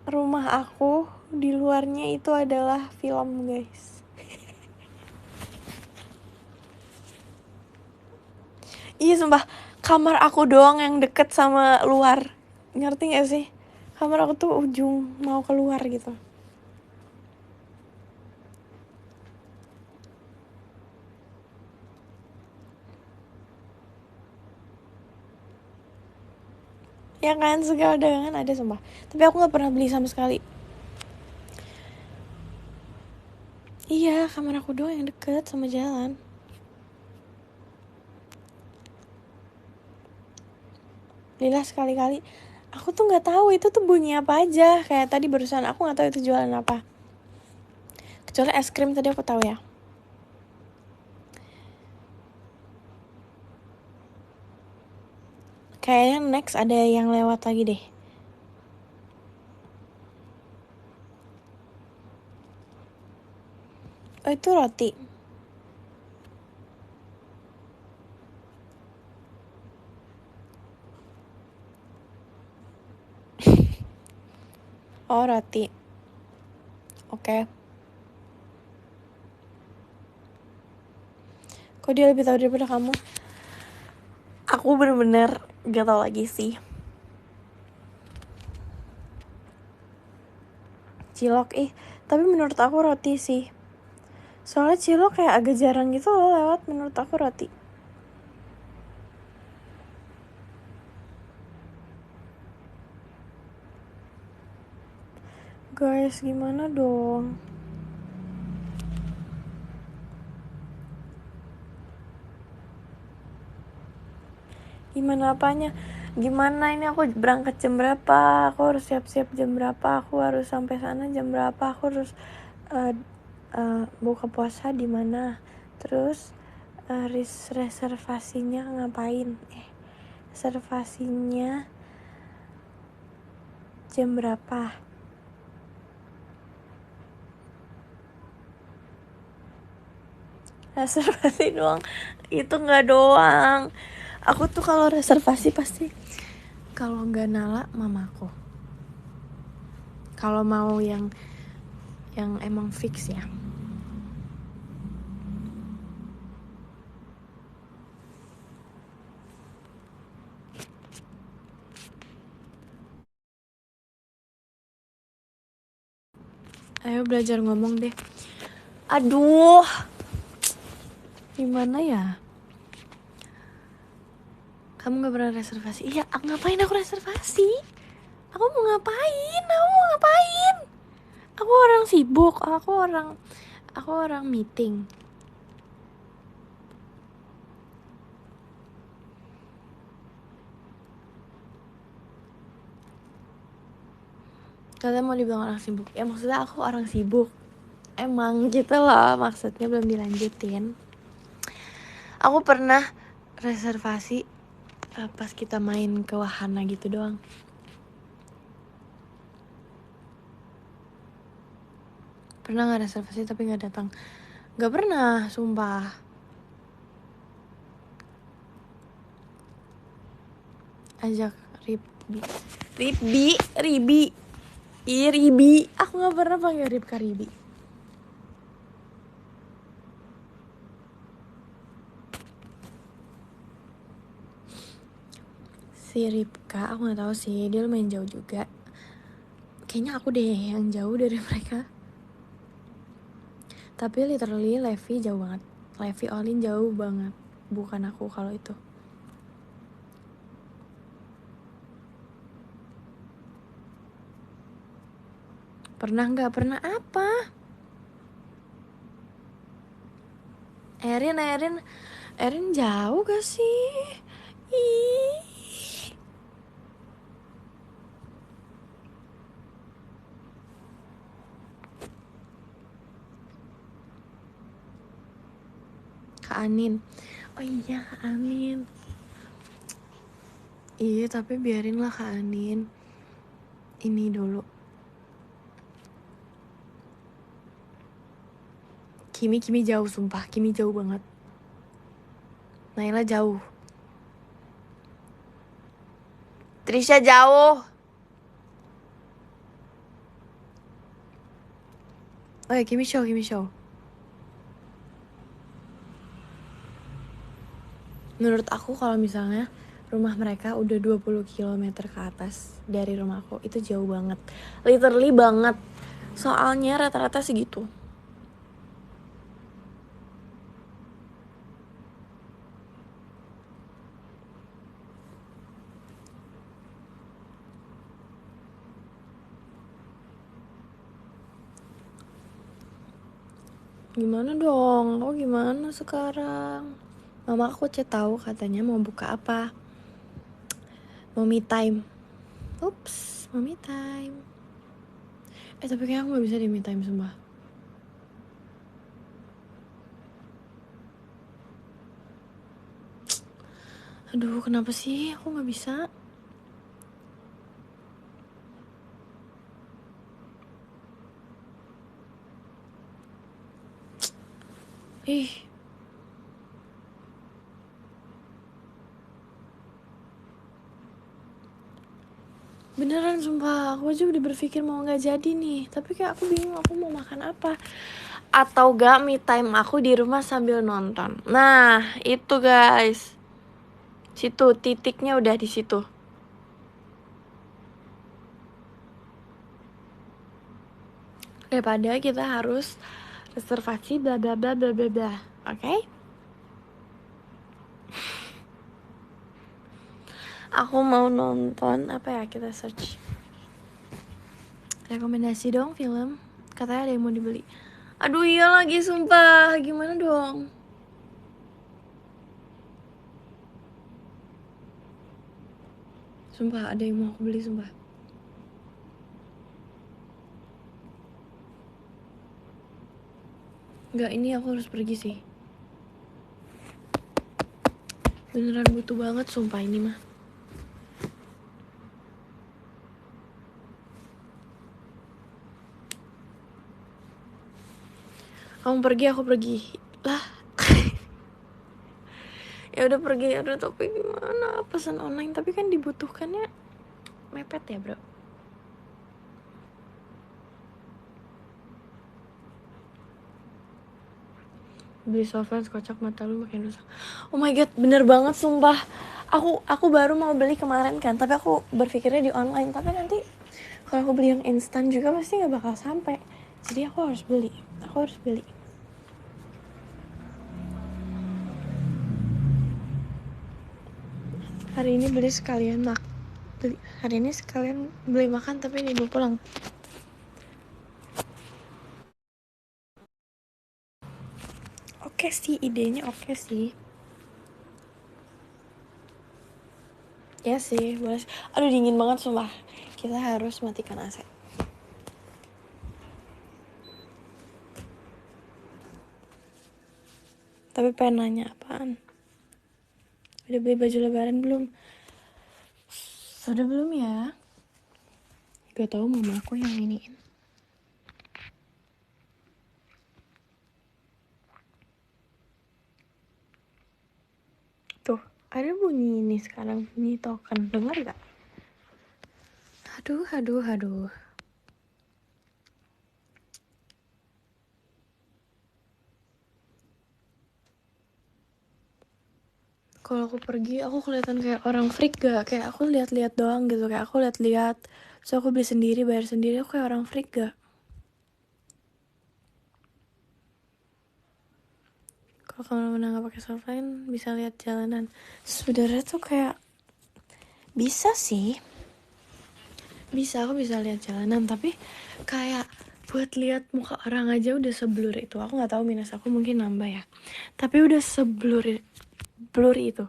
rumah aku di luarnya itu adalah film, guys. Iya sumpah, kamar aku doang yang deket sama luar. Ngerti gak sih? Kamar aku tuh ujung mau keluar gitu. Ya kan, segala dagangan ada sumpah. Tapi aku gak pernah beli sama sekali. Iya, kamar aku doang yang deket sama jalan. Lila sekali-kali. Aku tuh gak tahu itu tuh bunyi apa aja. Kayak tadi barusan aku gak tahu itu jualan apa. Kecuali es krim tadi aku tahu ya. Kayaknya next ada yang lewat lagi deh. Oh, itu roti. Oh, roti. Oke. Kok dia lebih tahu daripada kamu? Aku bener-bener gak tahu lagi sih. Cilok, tapi menurut aku roti sih. Soalnya cilok kayak agak jarang gitu loh lewat, menurut aku roti. Guys, gimana dong? Gimana apanya? Gimana ini aku berangkat jam berapa? Aku harus siap-siap jam berapa? Aku harus sampai sana jam berapa? Aku harus buka puasa di mana? Terus reservasinya ngapain? Reservasinya jam berapa? Reservasi doang itu nggak doang. Aku tuh kalau reservasi pasti kalau nggak Nala mamaku. Kalau mau yang emang fix ya. Ayo belajar ngomong deh. Aduh, gimana ya? Kamu gak pernah reservasi? Iya, ngapain aku reservasi? Aku mau ngapain? Aku orang sibuk, aku orang meeting. Kalian mau dibilang orang sibuk? Ya maksudnya aku orang sibuk. Emang gitu loh, maksudnya belum dilanjutin. Aku pernah reservasi pas kita main ke wahana gitu doang. Pernah gak reservasi tapi gak datang? Gak pernah, sumpah. Ajak Ribi. Aku gak pernah panggil Ribka Ribi. Si Ribka, aku gak tahu sih, dia lumayan jauh juga. Kayaknya aku deh yang jauh dari mereka. Tapi literally Levi jauh banget. Levi Olin jauh banget. Bukan aku kalau itu. Pernah gak? Pernah apa? Erin jauh gak sih? Ih. Kak Anin. Oh iya, Kak Anin. Iya, tapi biarin lah Kak Anin. Ini dulu. Kimi jauh sumpah. Kimi jauh banget. Naila jauh. Trisha jauh. Oh ya, Kimi show. Menurut aku kalau misalnya rumah mereka udah 20 km ke atas dari rumahku, itu jauh banget. Literally banget. Soalnya rata-rata segitu. Gimana dong? Kok gimana sekarang? Mama aku chat tahu katanya mau buka apa? Mau me time. Ups, mau me time. Tapi kayaknya aku gak bisa di me time sumpah. Aduh, kenapa sih aku gak bisa? Ih. Beneran sumpah, aku aja udah berpikir mau gak jadi nih. Tapi kayak aku bingung aku mau makan apa. Atau gak me time aku di rumah sambil nonton. Nah, itu guys. Situ, titiknya udah di situ. Daripada kita harus reservasi bla bla bla bla bla bla. Oke? Aku mau nonton apa ya, kita search. Rekomendasi dong film. Katanya ada yang mau dibeli. Aduh iya lagi sumpah. Gimana dong? Sumpah ada yang mau aku beli sumpah. Enggak, ini aku harus pergi sih. Beneran butuh banget sumpah ini mah. Kamu pergi, aku pergi. Lah. Ya udah pergi, ya udah, tapi gimana? Pesan online tapi kan dibutuhkannya mepet ya, Bro. Beli software kocak, mata lu makin rusak. Oh my god, bener banget sumpah. Aku baru mau beli kemarin kan, tapi aku berpikirnya di online. Tapi nanti kalau aku beli yang instan juga pasti nggak bakal sampai. Jadi aku harus beli. Hari ini beli sekalian beli makan tapi dibawa pulang. oke sih, idenya oke sih. Ya sih, boleh. Aduh dingin banget sumpah. Kita harus matikan AC. Tapi pengen nanya apaan? Udah beli baju lebaran belum? Sudah belum ya? Gak tau mama aku yang iniin. Tuh, ada bunyi ini sekarang. Bunyi token. Dengar gak? Aduh. Kalau aku pergi, aku kelihatan kayak orang freak gak? Kayak aku lihat-lihat doang gitu. Kayak aku lihat-lihat. So aku beli sendiri, bayar sendiri. Aku kayak orang freak gak? Kalau kemana-mana gak pakai softline, bisa lihat jalanan. Sebenarnya tuh kayak bisa sih. Aku bisa lihat jalanan, tapi kayak buat lihat muka orang aja udah seblur itu. Aku nggak tahu, minus aku mungkin nambah ya, tapi udah blur itu.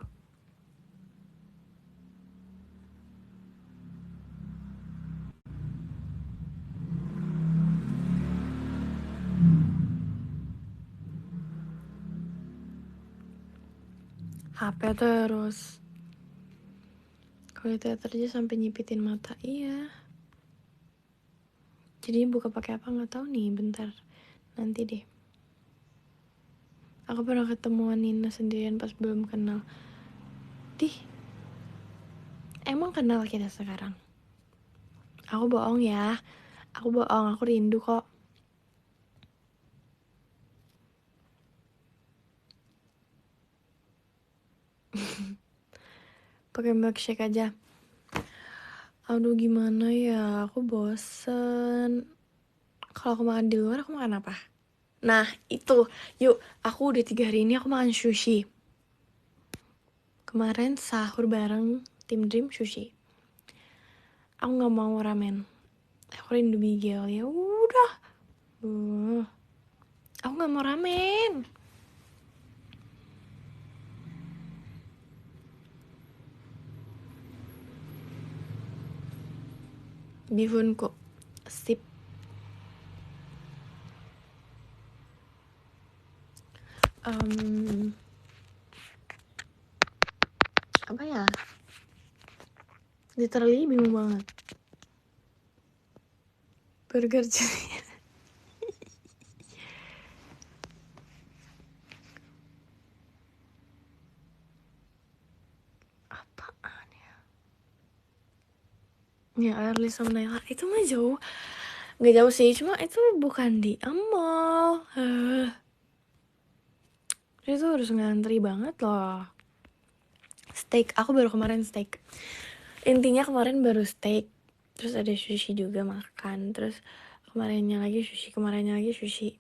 HP terus. Kalau teater aja sampai nyipitin mata. Iya. Jadi buka pakai apa nggak tahu nih. Bentar. Nanti deh. Aku pernah ketemuan Nina sendirian pas belum kenal. Dih. Emang kenal kita sekarang? Aku bohong ya. Aku bohong. Aku rindu kok. Pakai milkshake aja. Aduh gimana ya. Aku bosen. Kalau aku makan di luar, aku makan apa? Nah, itu. Yuk, aku udah 3 hari ini aku makan sushi. Kemarin sahur bareng tim Dream sushi. Aku gak mau ramen. Aku rindu bigel. Ya udah. Aku gak mau ramen. Bihunku. Sip. Apa ya? Literally bingung banget. Burger jadi. Apaan ya? Ya, Airly sama Naila. Itu mah jauh. Gak jauh sih, cuma itu bukan di mall. Itu harus ngantri banget loh. Steak, aku baru kemarin steak. Intinya kemarin baru steak. Terus ada sushi juga makan. Terus kemarinnya lagi sushi.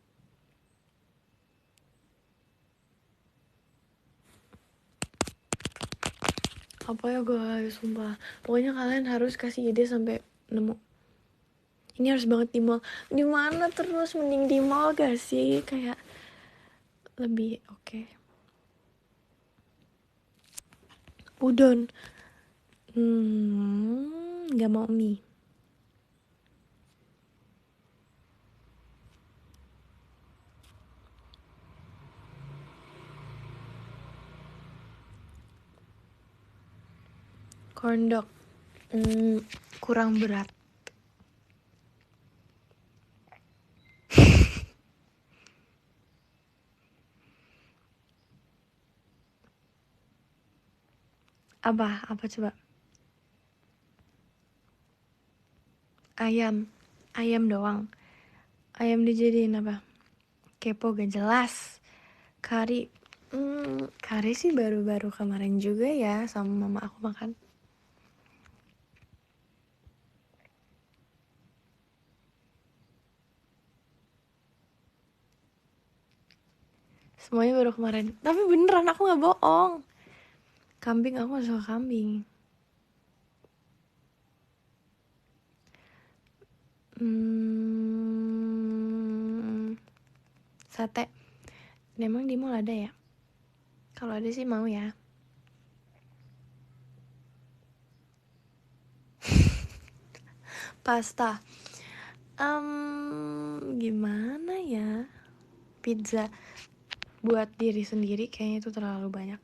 Apa ya guys, sumpah. Pokoknya kalian harus kasih ide sampai nemu. Ini harus banget di mall. Di mana terus, mending di mall gak sih? Kayak lebih oke. Udon. Gak mau mie. Corn dog. Kurang berat. Apa coba? Ayam doang. Ayam dijadiin apa? Kepo gak jelas. Kari sih baru-baru kemarin juga ya sama mama aku makan. Semuanya baru kemarin. Tapi beneran aku gak bohong. Kambing, aku gak suka kambing. Sate. Emang di mall ada ya? Kalau ada sih mau ya. Pasta. Gimana ya? Pizza buat diri sendiri kayaknya itu terlalu banyak.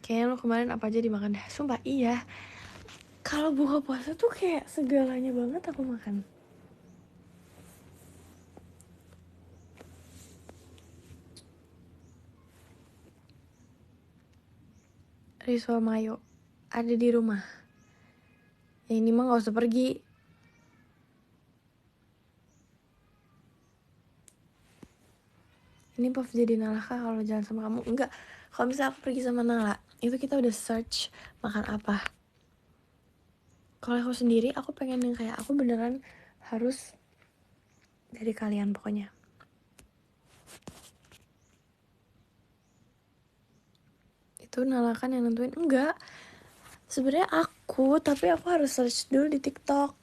Kayaknya lo kemarin apa aja dimakan dah. Sumpah iya. Kalau buka puasa tuh kayak segalanya banget aku makan. Risol mayo ada di rumah. Ya ini mah gak usah pergi. Ini Puff jadi Nala kah kalau jalan sama kamu? Enggak. Kalau misalnya aku pergi sama Nala, itu kita udah search makan apa. Kalau aku sendiri, aku pengen yang kayak aku beneran harus dari kalian pokoknya. Itu Nala kan yang nentuin. Enggak. Sebenarnya aku, tapi aku harus search dulu di TikTok.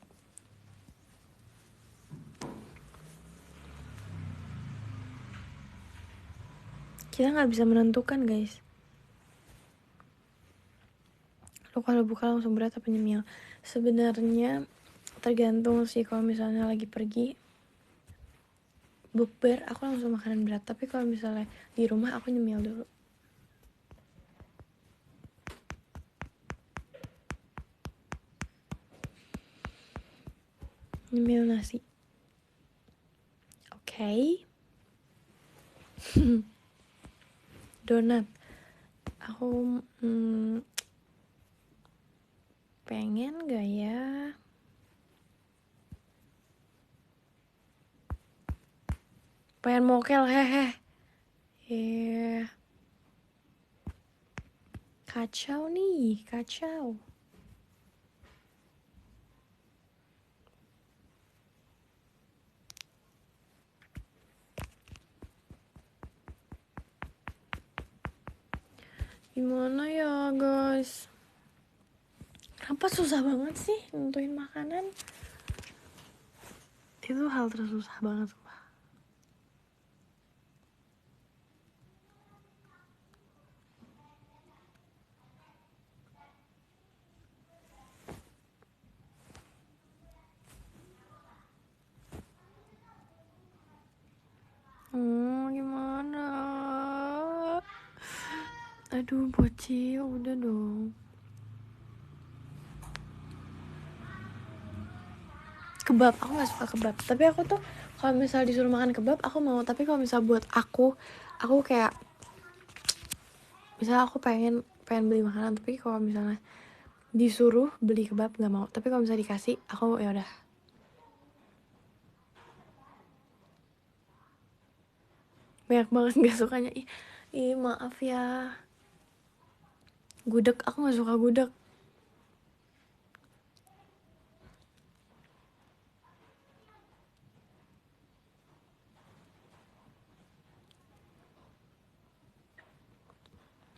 Kita nggak bisa menentukan guys. Lo kalau buka langsung berat apa nyemil? Sebenarnya tergantung sih. Kalau misalnya lagi pergi bukber, aku langsung makanan berat. Tapi kalau misalnya di rumah aku nyemil dulu. Nyemil nasi. Oke. Donat. Aku pengen gak ya? Pengen mokel hehe. Yeah. Kacau nih, kacau. Gimana ya guys? Kenapa susah banget sih nentuin makanan? Itu hal tersusah banget sumpah. Gimana? Aduh bocil, udah dong. Kebab, aku gak suka kebab. Tapi aku tuh kalau misal disuruh makan kebab aku mau. Tapi kalau misal buat aku kayak misalnya aku pengen beli makanan, tapi kalau misalnya disuruh beli kebab nggak mau. Tapi kalau misalnya dikasih aku ya udah. Banyak banget nggak sukanya. Ih maaf ya. Gudeg, aku nggak suka gudeg.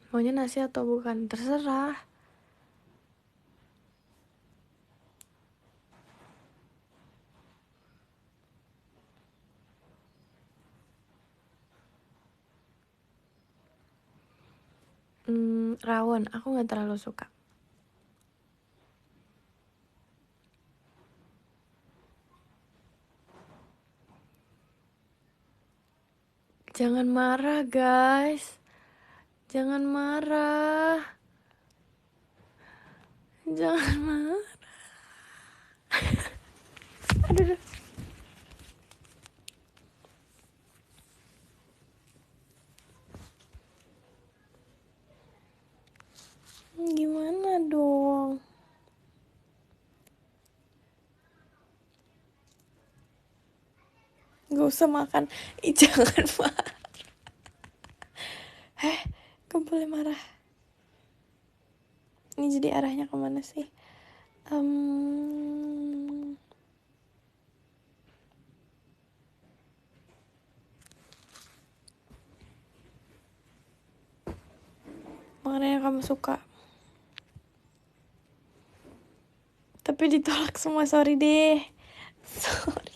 Maunya nasi atau bukan, terserah. Rawon, aku nggak terlalu suka. Jangan marah guys. Jangan marah. Jangan marah. Aduh. Gimana dong? Gak usah makan. Jangan marah. Gak boleh marah. Ini jadi arahnya kemana sih? Makanan yang kamu suka. Tapi ditolak semua, sorry deh. Sorry.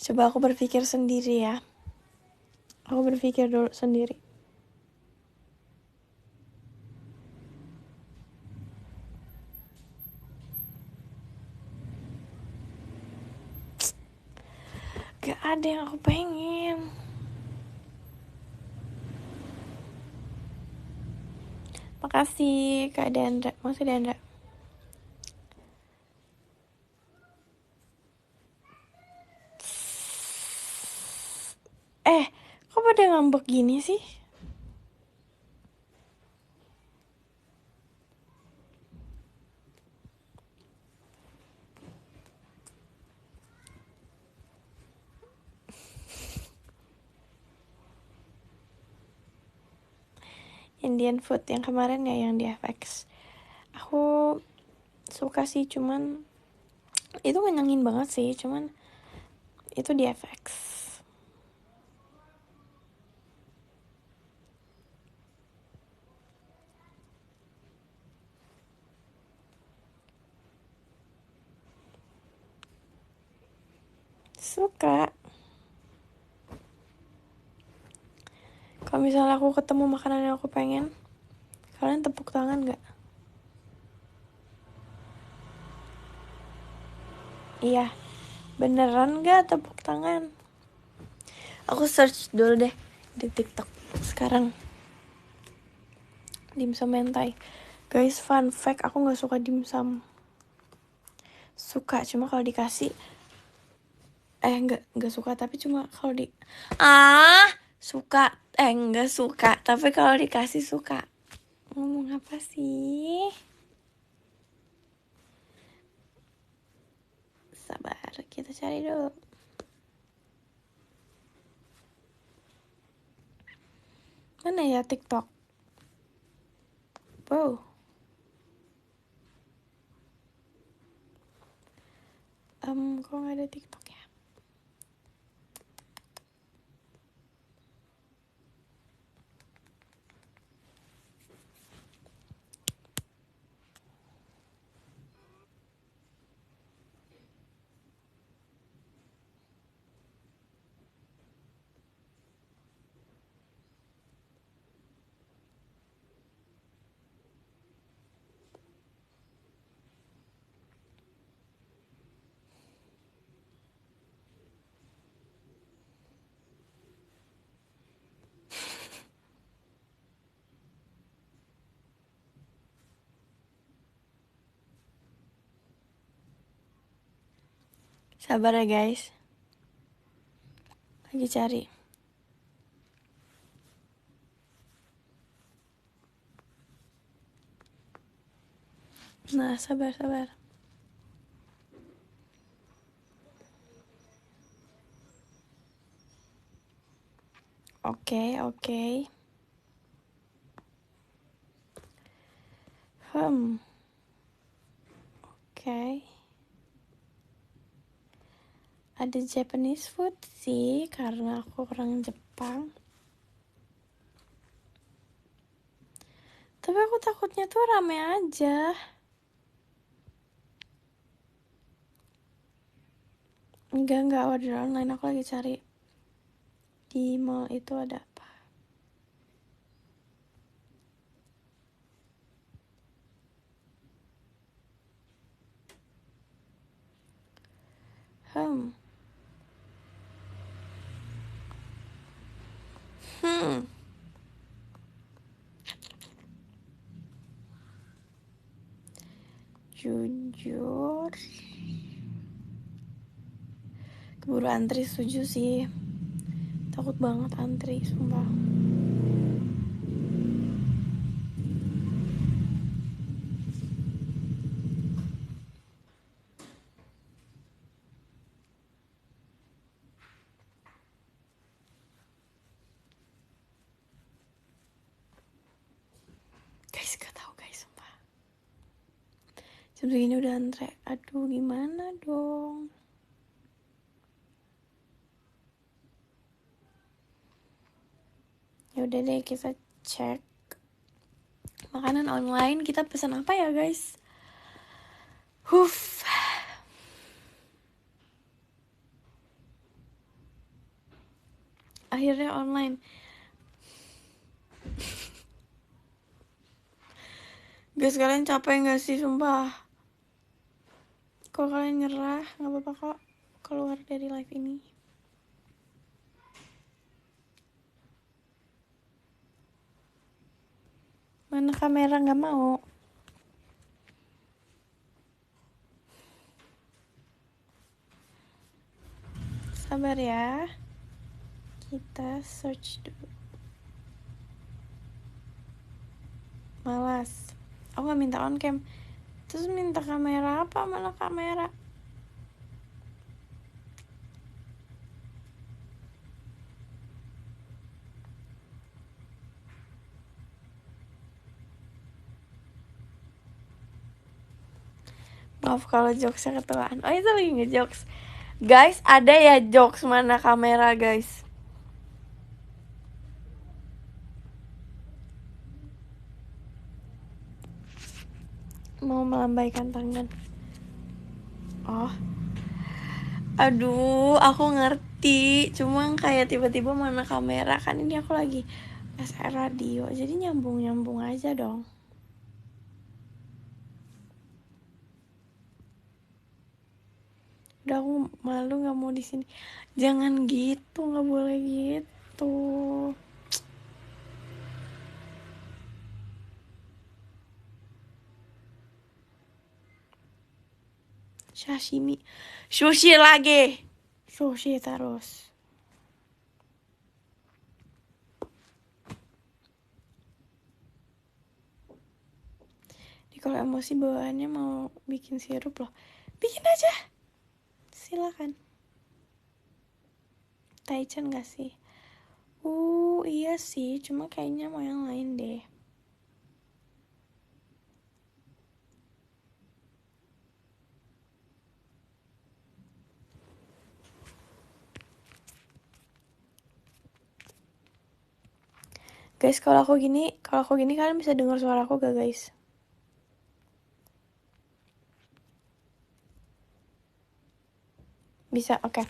Coba aku berpikir sendiri ya. Aku berpikir dulu sendiri. Gak ada yang aku pengen. Makasih Kak Dandra. Makasih Dandra. Kok pada ngambek gini sih? Indian food yang kemarin ya, yang di FX. Aku suka sih, cuman itu ngenyangin banget sih, cuman itu di FX. Suka. Kalau misalnya aku ketemu makanan yang aku pengen, kalian tepuk tangan gak? Iya, beneran gak tepuk tangan? Aku search dulu deh di TikTok sekarang. Dimsum mentai. Guys, fun fact, aku gak suka dimsum. Suka, cuma kalau dikasih nggak suka, tapi cuma kalau suka, nggak suka, tapi kalau dikasih suka. Ngomong apa sih? Sabar, kita cari dulu. Mana ya TikTok? Wow. Kok nggak ada TikTok ya? Sabar ya guys, lagi cari. Nah, sabar. Oke. Oke. Ada Japanese food sih, karena aku orang Jepang. Tapi aku takutnya tuh rame aja. Enggak order online, aku lagi cari di mall itu ada apa. Jujur, keburu antri, setuju sih. Takut banget antri, sumpah. Guys, gak tahu guys, sumpah. Jam segini udah antri. Aduh, gimana dong? Ya udah deh, kita cek makanan online. Kita pesan apa ya guys? Huff. Akhirnya online. Guys, kalian capek gak sih, sumpah? Kalau kalian nyerah, gak apa-apa kok keluar dari live ini. Mana kamera, gak mau. Sabar ya. Kita search dulu. Malas. Aku gak minta on cam. Terus minta kamera apa? Mana kamera? Maaf kalau jokesnya ketuaan. Oh, itu lagi ngejokes. Guys, ada ya jokes, mana kamera guys? Mau melambaikan tangan. Oh. Aduh, aku ngerti. Cuma kayak tiba-tiba mana kamera. Kan ini aku lagi SR radio. Jadi nyambung-nyambung aja dong. Udah, aku malu gak mau di sini. Jangan gitu, gak boleh gitu. Sashimi. Sushi lagi. Sushi terus. Kalau emosi bawaannya mau bikin sirup loh. Bikin aja. Silakan. Taichan gak sih? Iya sih, cuma kayaknya mau yang lain deh. Guys, kalau aku gini kalian bisa dengar suara aku gak, guys? Bisa, oke.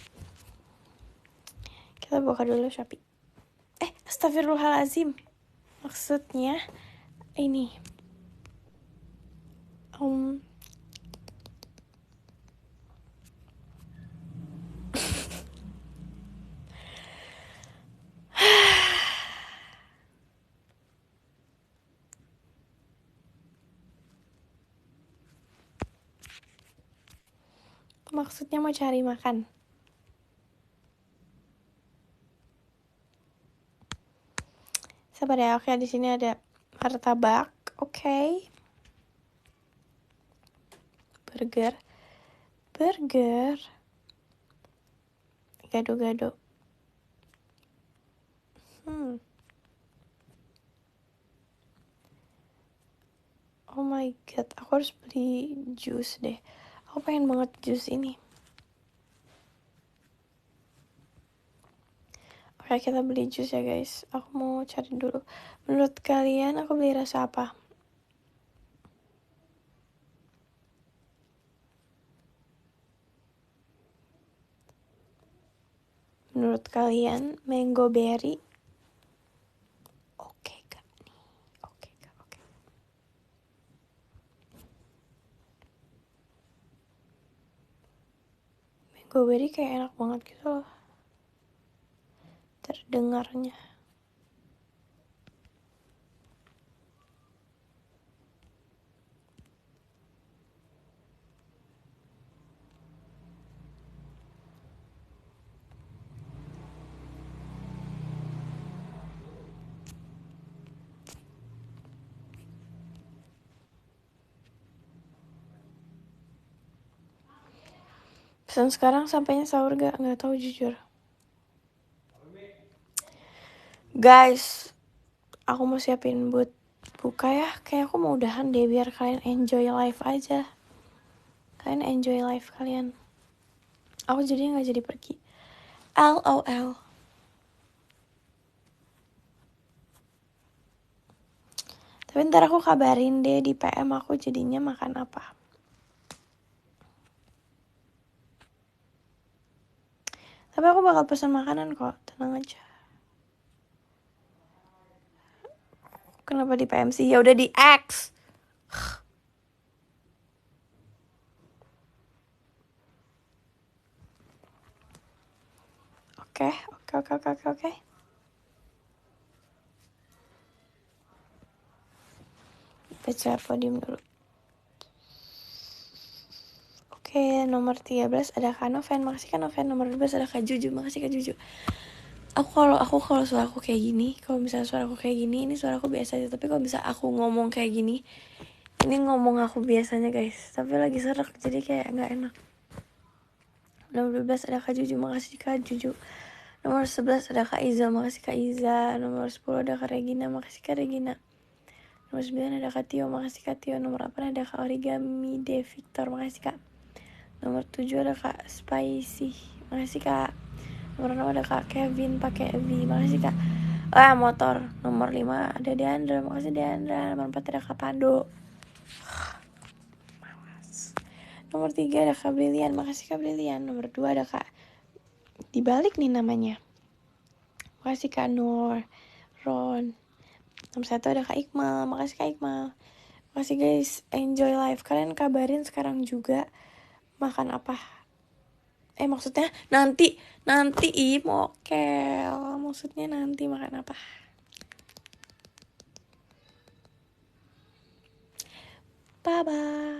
Kita buka dulu Shopee. Astagfirullahalazim. Maksudnya ini. Maksudnya mau cari makan. Sabar ya, oke, di sini ada martabak, oke. Burger. Gado-gado. Oh my god, aku harus beli jus deh. Aku pengen banget jus ini. Oke, kita beli jus ya guys. Aku mau cari dulu. Menurut kalian aku beli rasa apa? Menurut kalian mango berry oke gak nih? Oke gak? Oke. Mango berry kayak enak banget gitu loh terdengarnya. Pesan sekarang sampainya sahur gak? Gak tahu jujur. Guys, aku mau siapin buat buka ya. Kayak aku mau udahan deh biar kalian enjoy life aja. Kalian enjoy life kalian. Aku jadi gak jadi pergi. LOL. Tapi ntar aku kabarin deh di PM aku jadinya makan apa. Tapi aku bakal pesan makanan kok, tenang aja. Kenapa di PMC? Ya udah di X. Oke. Baca podium dulu. Oke, nomor 13 ada Kak Noven. Makasih Kak Noven. Nomor 12 ada Kak Juju. Makasih Kak Juju. Aku kalau suara aku kayak gini, kalau misalnya suara aku kayak gini, ini suara aku biasa aja. Tapi kalau misalnya aku ngomong kayak gini, ini ngomong aku biasanya guys. Tapi lagi serak, jadi kayak nggak enak. Nomor 12 ada Kak Juju. Makasih Kak Juju. Nomor 11 ada Kak Iza. Makasih Kak Iza. Nomor 10 ada Kak Regina. Makasih Kak Regina. Nomor 9 ada Kak Tio. Makasih Kak Tio. Nomor 8 ada Kak Origami De Victor. Makasih Kak. Nomor 7 ada Kak Spicy. Makasih Kak. Nomor 6 ada Kak Kevin pakai V. Makasih Kak. Motor. Nomor 5 ada Deandra. Makasih Deandra. Nomor 4 ada Kak Pando. Malas. Nomor 3 ada Kak Brilian. Makasih Kak Brilian. Nomor 2 ada Kak, dibalik nih namanya. Makasih Kak Nur Ron. Nomor 1 ada Kak Iqmal. Makasih Kak Iqmal. Makasih guys. Enjoy life. Kalian kabarin sekarang juga makan apa. Maksudnya nanti mokel. Maksudnya nanti makan apa. Bye bye.